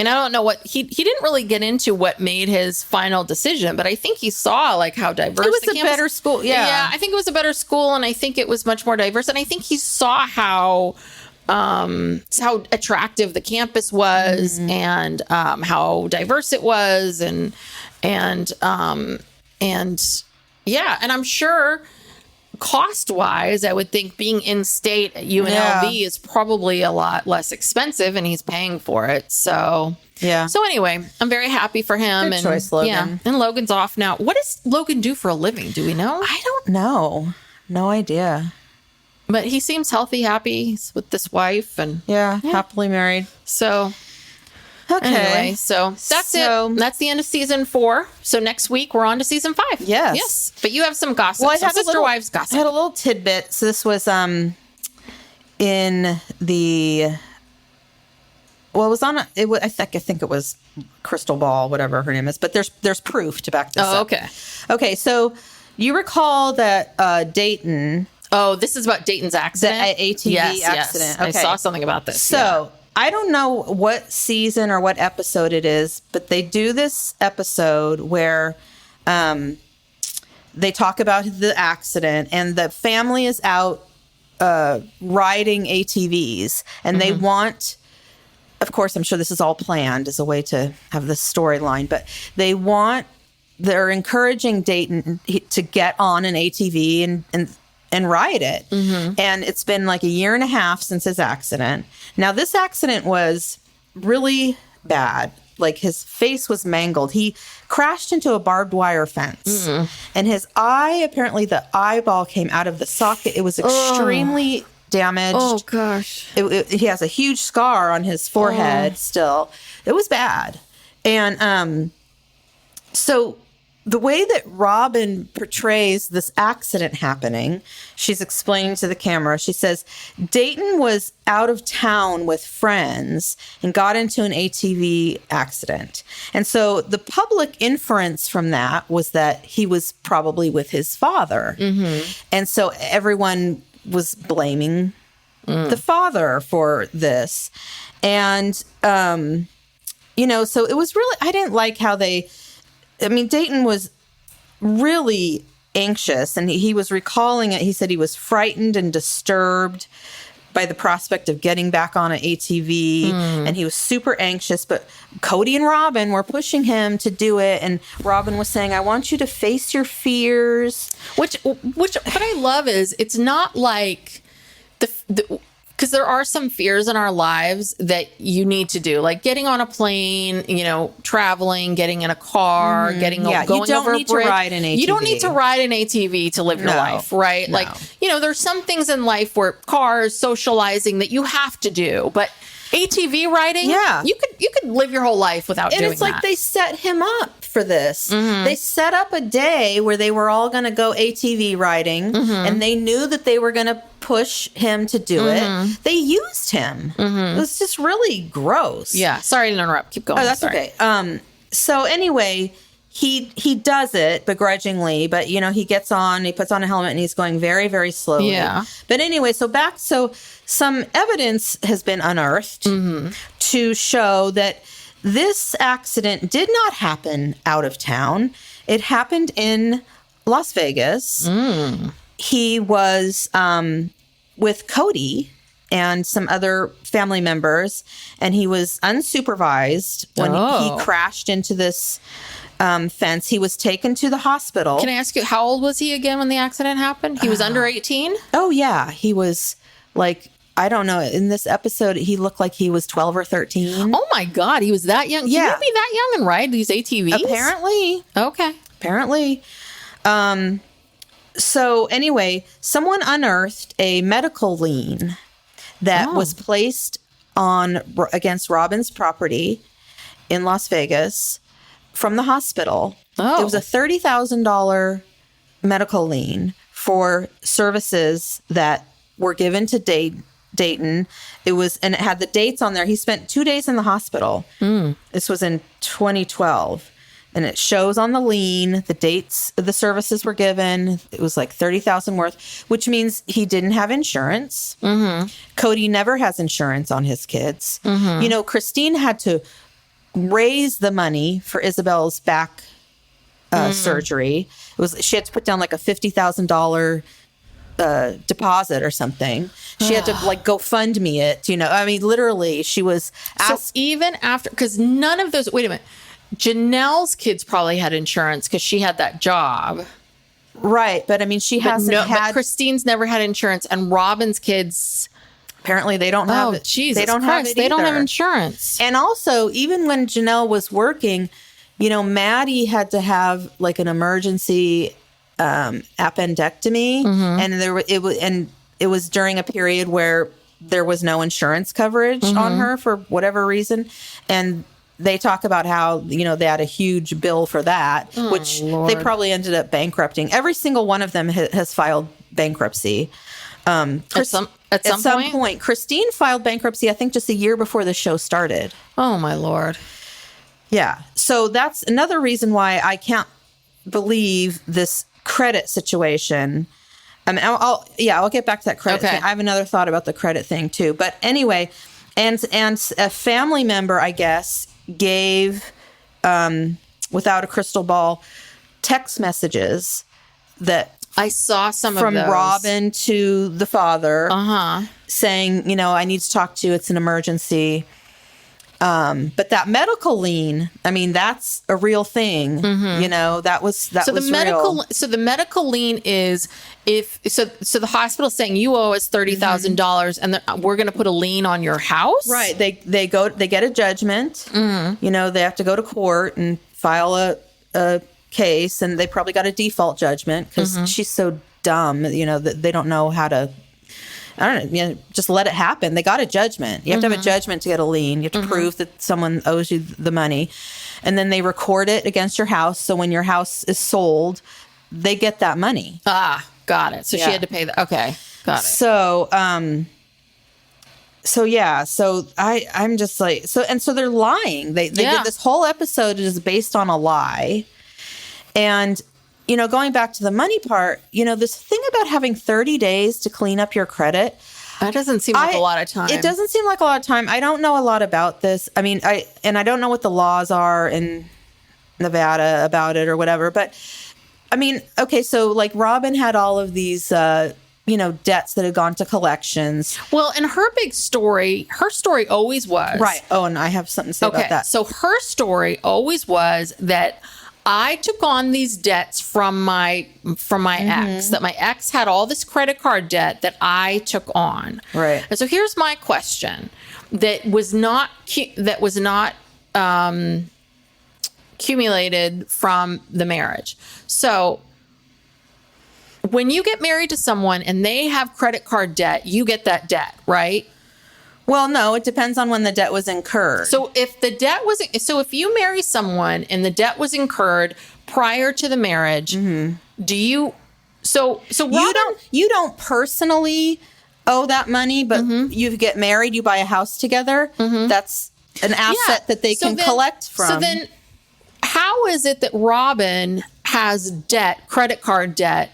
don't know what he didn't really get into what made his final decision, but I think he saw how diverse it was the a better school. Yeah, I think it was a better school, and I think it was much more diverse, and I think he saw how attractive the campus was and how diverse it was, and I'm sure. Cost-wise, I would think being in-state at UNLV is probably a lot less expensive, and he's paying for it. So, So anyway, I'm very happy for him. Good choice, Logan. Yeah, and Logan's off now. What does Logan do for a living? Do we know? I don't know. No idea. But he seems healthy, happy with this wife, and happily married. So. Okay. Anyway, so that's it. That's the end of season 4. So next week we're on to season 5. Yes. But you have some gossip. Well, some sister wives gossip. I had a little tidbit. So this was in the. Well, it was on. I think it was Crystal Ball, whatever her name is. But there's proof to back this up. Okay. Okay. So you recall that Dayton. Oh, this is about Dayton's accident. The ATV accident. Okay. I saw something about this. So. I don't know what season or what episode it is, but they do this episode where they talk about the accident, and the family is out riding ATVs, and they want, of course, I'm sure this is all planned as a way to have this storyline, but they're encouraging Dayton to get on an ATV and ride it. And it's been like a year and a half since his accident. Now, this accident was really bad. Like, his face was mangled. He crashed into a barbed wire fence. And his eye, apparently the eyeball came out of the socket. It was extremely damaged. Oh, gosh. He has a huge scar on his forehead still. It was bad. And so the way that Robyn portrays this accident happening, she's explaining to the camera, she says, Dayton was out of town with friends and got into an ATV accident. And so the public inference from that was that he was probably with his father. And so everyone was blaming the father for this. And, so it was really, I didn't like how Dayton was really anxious, and he was recalling it. He said he was frightened and disturbed by the prospect of getting back on an ATV, and he was super anxious. But Kody and Robyn were pushing him to do it, and Robyn was saying, I want you to face your fears. Which what I love is it's not like Because there are some fears in our lives that you need to do, like getting on a plane, traveling, getting in a car, going you don't over need a bridge. to ride an ATV. You don't need to ride an ATV to live your life, right? No. Like, there's some things in life where cars, socializing that you have to do, but ATV riding, you could live your whole life without doing that. And it's like they set him up for this. They set up a day where they were all going to go ATV riding, and they knew that they were going to push him to do it. They used him. It was just really gross. Yeah. Sorry to interrupt. Keep going. Oh, that's okay. So anyway, he does it begrudgingly, but he puts on a helmet and he's going very, very slowly. Yeah. But anyway, so some evidence has been unearthed to show that this accident did not happen out of town. It happened in Las Vegas. He was with Kody and some other family members, and he was unsupervised when he crashed into this fence. He was taken to the hospital. Can I ask you, how old was he again when the accident happened? He was under 18? Oh, yeah. He was like, I don't know. In this episode, he looked like he was 12 or 13. Oh, my God. He was that young? Yeah. Can you be that young and ride these ATVs? Apparently. Okay. Apparently. So anyway, someone unearthed a medical lien that was placed against Robyn's property in Las Vegas from the hospital. It was a $30,000 medical lien for services that were given to Dayton. And it had the dates on there. He spent 2 days in the hospital. This was in 2012. And it shows on the lien the dates the services were given. It was like $30,000 worth, which means he didn't have insurance. Kody never has insurance on his kids. Christine had to raise the money for Isabel's back surgery. She had to put down like a $50,000 deposit or something. She had to like GoFundMe it. I mean, literally, she was asked. So even after, because none of those. Wait a minute. Janelle's kids probably had insurance because she had that job. Right. But I mean, she hasn't had. But Christine's never had insurance. And Robyn's kids. Apparently, they don't have it. Jesus they don't Christ, have it they don't have either. insurance. And also, even when Janelle was working, Maddie had to have like an emergency appendectomy. And it was during a period where there was no insurance coverage on her for whatever reason. And they talk about how, they had a huge bill for that, which Lord. they probably ended up bankrupting. Every single one of them has filed bankruptcy. At some point, Christine filed bankruptcy, I think, just a year before the show started. Oh, my Lord. Yeah. So that's another reason why I can't believe this credit situation. I mean, I'll get back to that credit thing. I have another thought about the credit thing, too. But anyway, and a family member, I guess, gave, without a crystal ball, text messages that I saw some from of those. Robyn to the father saying, I need to talk to you. It's an emergency. But that medical lien, I mean, that's a real thing. That was real. So the medical lien is so the hospital's saying you owe us $30,000 and we're going to put a lien on your house. Right. They get a judgment. They have to go to court and file a case, and they probably got a default judgment because she's so dumb, that they don't know how to. I don't know, just let it happen. They got a judgment. You have to have a judgment to get a lien. You have to prove that someone owes you the money. And then they record it against your house. So when your house is sold, they get that money. Ah, got it. So she had to pay that. Okay, got it. So, So I'm just like, so they're lying. They did this whole episode is based on a lie. And going back to the money part, this thing about having 30 days to clean up your credit. That doesn't seem like a lot of time. It doesn't seem like a lot of time. I don't know a lot about this. I mean, I don't know what the laws are in Nevada about it or whatever. But I mean, okay, so like Robyn had all of these, debts that had gone to collections. Well, and her story always was. Right. Oh, and I have something to say about that. So her story always was that I took on these debts from my ex, that my ex had all this credit card debt that I took on. Right. And so here's my question that was not accumulated from the marriage. So when you get married to someone and they have credit card debt, you get that debt, right? Well, no, it depends on when the debt was incurred. So if if you marry someone and the debt was incurred prior to the marriage, do you? So you don't personally owe that money, but you get married, you buy a house together. That's an asset that they can collect from. So then, how is it that Robyn has credit card debt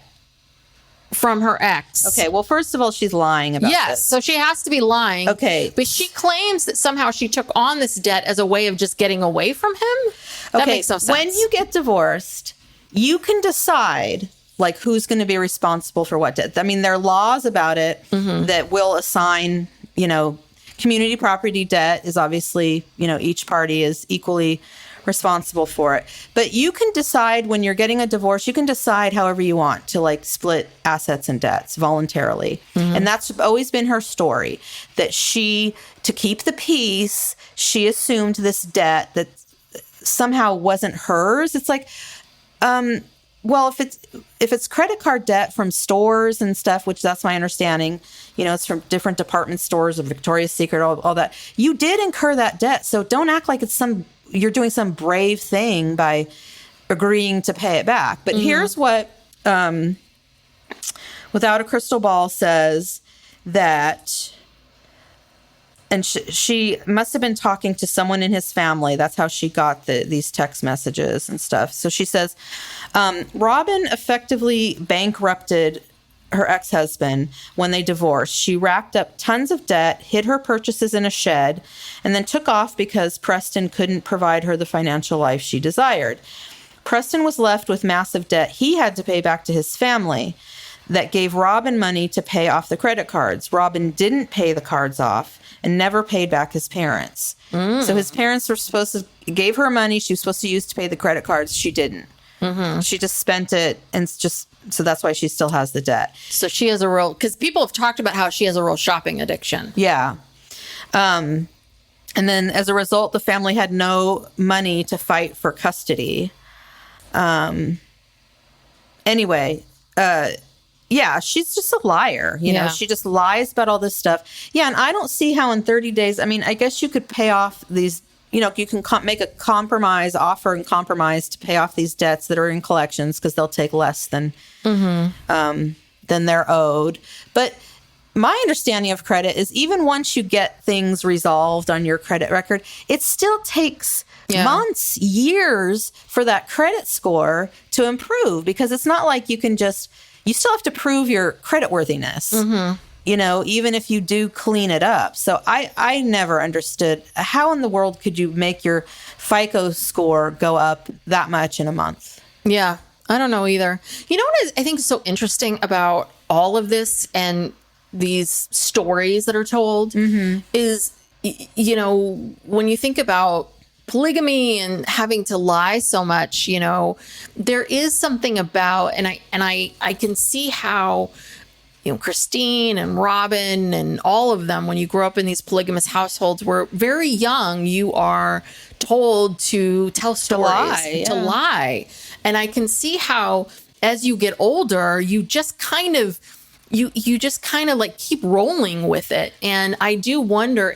from her ex? Okay, well, first of all, she's lying about this. So she has to be lying. Okay. But she claims that somehow she took on this debt as a way of just getting away from him. That makes no sense. When you get divorced, you can decide like who's going to be responsible for what debt. I mean, there are laws about it that will assign, community property debt is obviously, each party is equally responsible for it. But you can decide when you're getting a divorce, you can decide however you want to like split assets and debts voluntarily. And that's always been her story, that to keep the peace, she assumed this debt that somehow wasn't hers. It's like, well, if it's credit card debt from stores and stuff, which that's my understanding, it's from different department stores or Victoria's Secret, all that. You did incur that debt. So don't act like you're doing some brave thing by agreeing to pay it back. But here's what Without a Crystal Ball says that, and she must have been talking to someone in his family. That's how she got these text messages and stuff. So she says, Robyn effectively bankrupted her ex-husband when they divorced. She racked up tons of debt, hid her purchases in a shed, and then took off because Preston couldn't provide her the financial life she desired. Preston was left with massive debt he had to pay back to his family that gave Robyn money to pay off the credit cards. Robyn didn't pay the cards off and never paid back his parents. So his parents gave her money she was supposed to use to pay the credit cards. She didn't. She just spent it, and so that's why she still has the debt. So she has because people have talked about how she has a real shopping addiction. Yeah. And then as a result, the family had no money to fight for custody. Anyway, yeah, she's just a liar. She just lies about all this stuff. Yeah, and I don't see how in 30 days, I mean, I guess you could pay off these, you can make a offer and compromise to pay off these debts that are in collections because they'll take less than they're owed. But my understanding of credit is even once you get things resolved on your credit record, it still takes months, years for that credit score to improve, because it's not like you still have to prove your creditworthiness. Even if you do clean it up. So I never understood how in the world could you make your FICO score go up that much in a month? Yeah, I don't know either. You know what I think is so interesting about all of this and these stories that are told is, when you think about polygamy and having to lie so much, there is something about, and I can see how, Christine and Robyn and all of them, when you grow up in these polygamous households where very young, you are told to tell stories, to lie. And I can see how as you get older, you just kind of like keep rolling with it. And I do wonder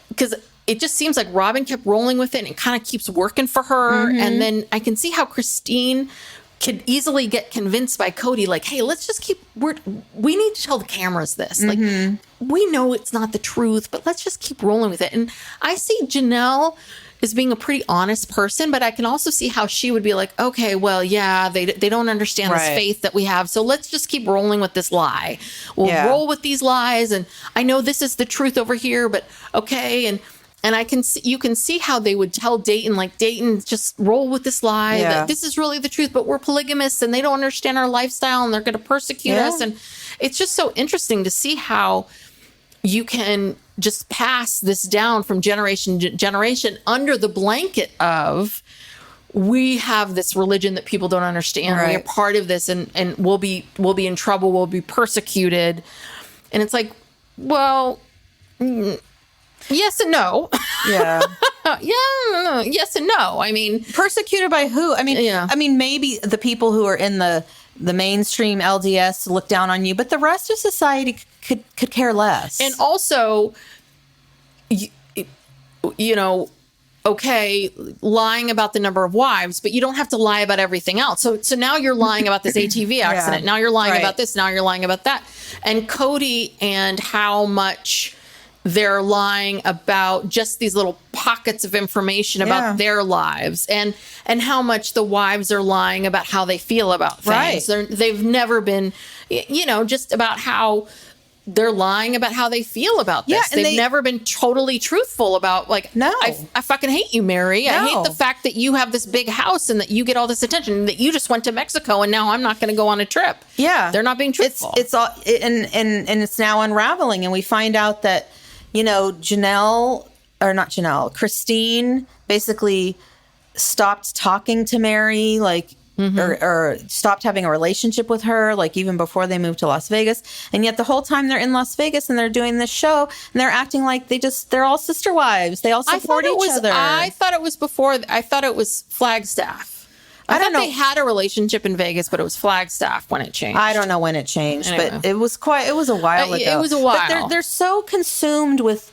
because it just seems like Robyn kept rolling with it and it kind of keeps working for her. And then I can see how Christine could easily get convinced by Kody, like, hey, let's just we need to tell the cameras this. Like, we know it's not the truth, but let's just keep rolling with it. And I see Janelle as being a pretty honest person, but I can also see how she would be like, okay, well, yeah, they don't understand this faith that we have. So let's just keep rolling with this lie. We'll roll with these lies. And I know this is the truth over here, but okay. And you can see how they would tell Dayton, like, Dayton, just roll with this lie that this is really the truth, but we're polygamists and they don't understand our lifestyle and they're going to persecute us. And it's just so interesting to see how you can just pass this down from generation to generation under the blanket of we have this religion that people don't understand. Right. We are part of this, and we'll be in trouble. We'll be persecuted. And it's like, well, yes and no. Yeah. Yes and no. I mean, Persecuted by who? I mean, Yeah. I mean, maybe the people who are in the mainstream LDS look down on you, but the rest of society could care less. and also, you know, okay, lying about the number of wives, but you don't have to lie about everything else. So now you're lying about this ATV accident. Now you're lying Right. about this. Now you're lying about that. And Kody and how much they're lying about just these little pockets of information about their lives, and how much the wives are lying about how they feel about things. Right. They've never been, you know, just about how they're lying about how they feel about this. Yeah, and They've never been totally truthful about, like, No. I fucking hate you, Mary. I No. hate the fact that you have this big house and that you get all this attention and that you just went to Mexico and now I'm not going to go on a trip. Yeah, They're not being truthful. It's all and it's now unraveling, and we find out that, you know, Christine basically stopped talking to Mary, like, or stopped having a relationship with her, like, even before they moved to Las Vegas. And yet the whole time they're in Las Vegas and they're doing this show, and they're acting like they're all sister wives. They all support each other. I thought it was Flagstaff. I don't thought know. they had a relationship in Vegas, but it was Flagstaff when it changed. I don't know when it changed, Anyway. but it was a while ago. It was a while. But they're so consumed with,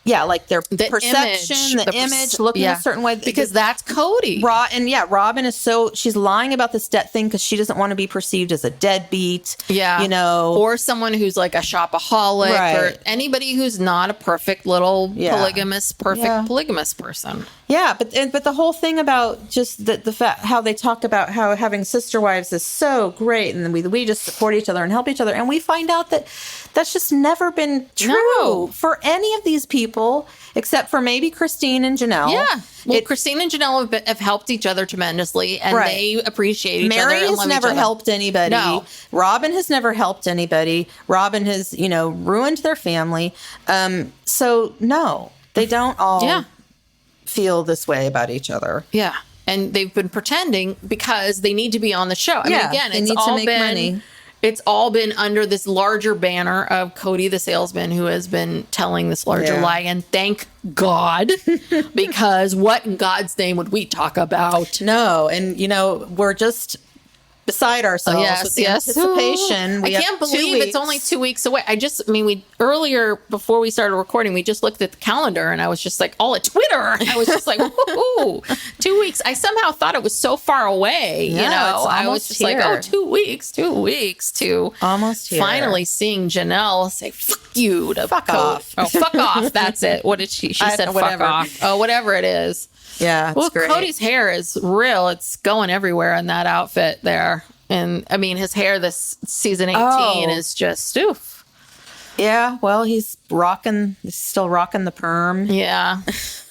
like, their The perception, image, looking a certain way. because that's Kody. Robyn is she's lying about this debt thing because she doesn't want to be perceived as a deadbeat. Yeah. You know, or someone who's like a shopaholic, or Right. anybody who's not a perfect little polygamous person. yeah, but the whole thing about just the fact how they talk about how having sister wives is so great, and then we just support each other and help each other, and we find out that that's just never been true No. for any of these people, except for maybe Christine and Janelle. Yeah. Well, Christine and Janelle have helped each other tremendously, and Right. they appreciate each other Mary and has love never each other. helped anybody. No. Robyn has never helped anybody. Robyn has, ruined their family. So no, they don't all feel this way about each other. Yeah. And they've been pretending because they need to be on the show. I mean, again, they it's need all to make been money. It's all been under this larger banner of Kody the salesman, who has been telling this larger lie. And thank God, because what in God's name would we talk about? No, and we're just beside ourselves with the anticipation. I can't believe it's only 2 weeks away. We earlier, before we started recording, we just looked at the calendar and I was just like, all at Twitter. I was just like, woohoo, 2 weeks. I somehow thought it was so far away. Yeah, it's I was almost just here. like, oh, 2 weeks to Almost here. finally seeing Janelle say, fuck you to Fuck Kody. off. Oh, fuck off. That's it. What did she said, whatever. fuck off. Oh, whatever it is. Yeah, it's Well, great. Cody's hair is real. It's going everywhere in that outfit there. And I mean, his hair this season 18 is just oof. Yeah, well, he's still rocking the perm. Yeah.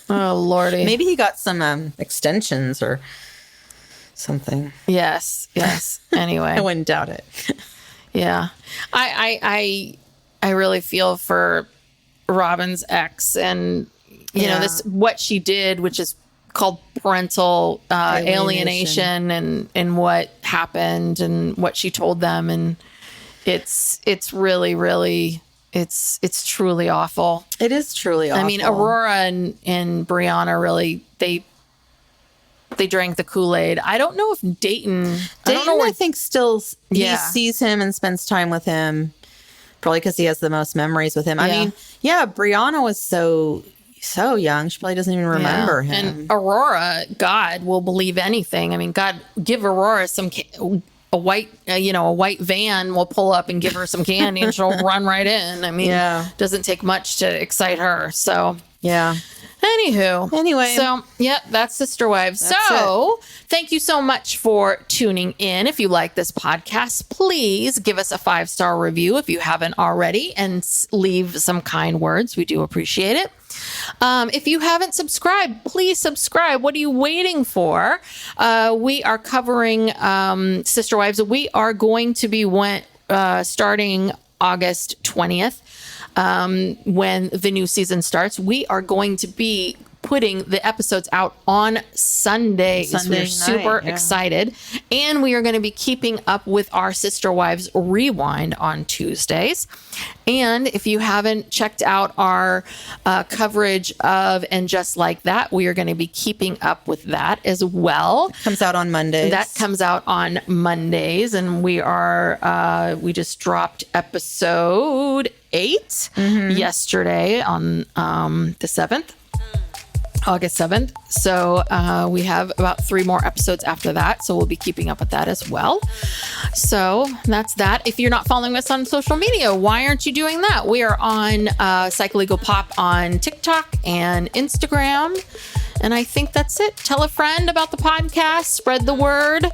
Oh, Lordy. Maybe he got some extensions or something. Yes. Anyway. I wouldn't doubt it. Yeah. I really feel for Robyn's ex, and you know, this what she did, which is called parental alienation, and what happened and what she told them, and it's really, really, it's truly awful. It is truly awful. I mean, Aurora and Brianna really they drank the Kool-Aid. I don't know if Dayton I don't know where I think still he sees him and spends time with him, probably because he has the most memories with him. I mean, Brianna was so young, she probably doesn't even remember him. And Aurora, God will believe anything. I mean, God, give Aurora a white van will pull up and give her some candy and she'll run right in. I mean, doesn't take much to excite her. So yeah. Anyway, so that's Sister Wives. Thank you so much for tuning in. If you like this podcast, please give us a 5-star review if you haven't already, and leave some kind words. We do appreciate it. If you haven't subscribed, please subscribe. What are you waiting for? We are covering Sister Wives. We are going to be starting August 20th. When the new season starts, we are going to be putting the episodes out on Sundays. Sunday We're super night, yeah. excited. And we are going to be keeping up with our Sister Wives Rewind on Tuesdays. And if you haven't checked out our coverage of And Just Like That, we are going to be keeping up with that as well. Comes out on Mondays. That comes out on Mondays, and we just dropped episode 8 yesterday on the 7th. August 7th. So we have about 3 more episodes after that. So we'll be keeping up with that as well. So that's that. If you're not following us on social media, why aren't you doing that? We are on Psycholegal Pop on TikTok and Instagram. And I think that's it. Tell a friend about the podcast. Spread the word.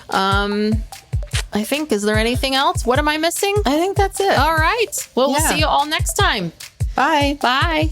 I think, is there anything else? What am I missing? I think that's it. All right. Well, we'll see you all next time. Bye. Bye.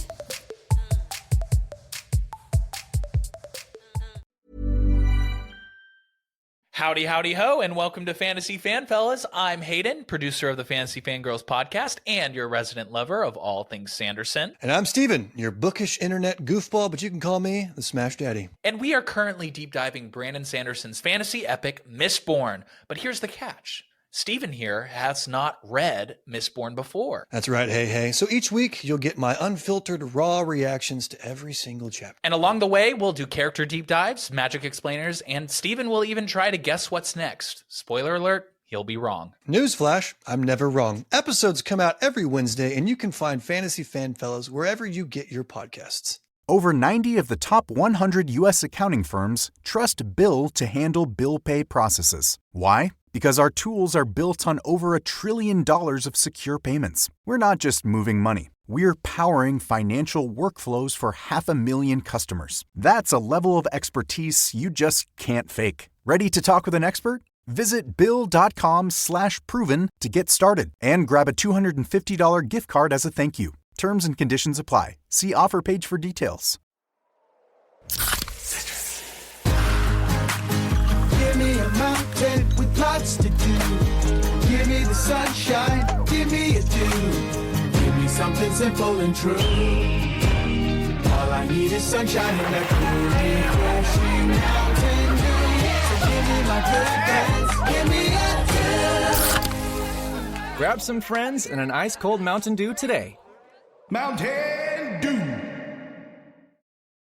Howdy, howdy, ho, and welcome to Fantasy Fan Fellas. I'm Hayden, producer of the Fantasy Fangirls podcast and your resident lover of all things Sanderson. And I'm Steven, your bookish internet goofball, but you can call me the Smash Daddy. And we are currently deep diving Brandon Sanderson's fantasy epic, Mistborn. But here's the catch. Steven here has not read Mistborn before. That's right, hey. So each week, you'll get my unfiltered, raw reactions to every single chapter. And along the way, we'll do character deep dives, magic explainers, and Steven will even try to guess what's next. Spoiler alert, he'll be wrong. Newsflash, I'm never wrong. Episodes come out every Wednesday, and you can find Fantasy Fan Fellas wherever you get your podcasts. Over 90 of the top 100 U.S. accounting firms trust Bill to handle bill pay processes. Why? Because our tools are built on over $1 trillion of secure payments. We're not just moving money. We're powering financial workflows for 500,000 customers. That's a level of expertise you just can't fake. Ready to talk with an expert? Visit Bill.com/proven to get started and grab a $250 gift card as a thank you. Terms and conditions apply. See offer page for details. Give me a mountain with lots to do. Give me the sunshine, give me a dew. Give me something simple and true. All I need is sunshine and a cool, refreshing mountain dew. So give me my good friends, give me a dew. Grab some friends and an ice cold Mountain Dew today. Mountain Dew.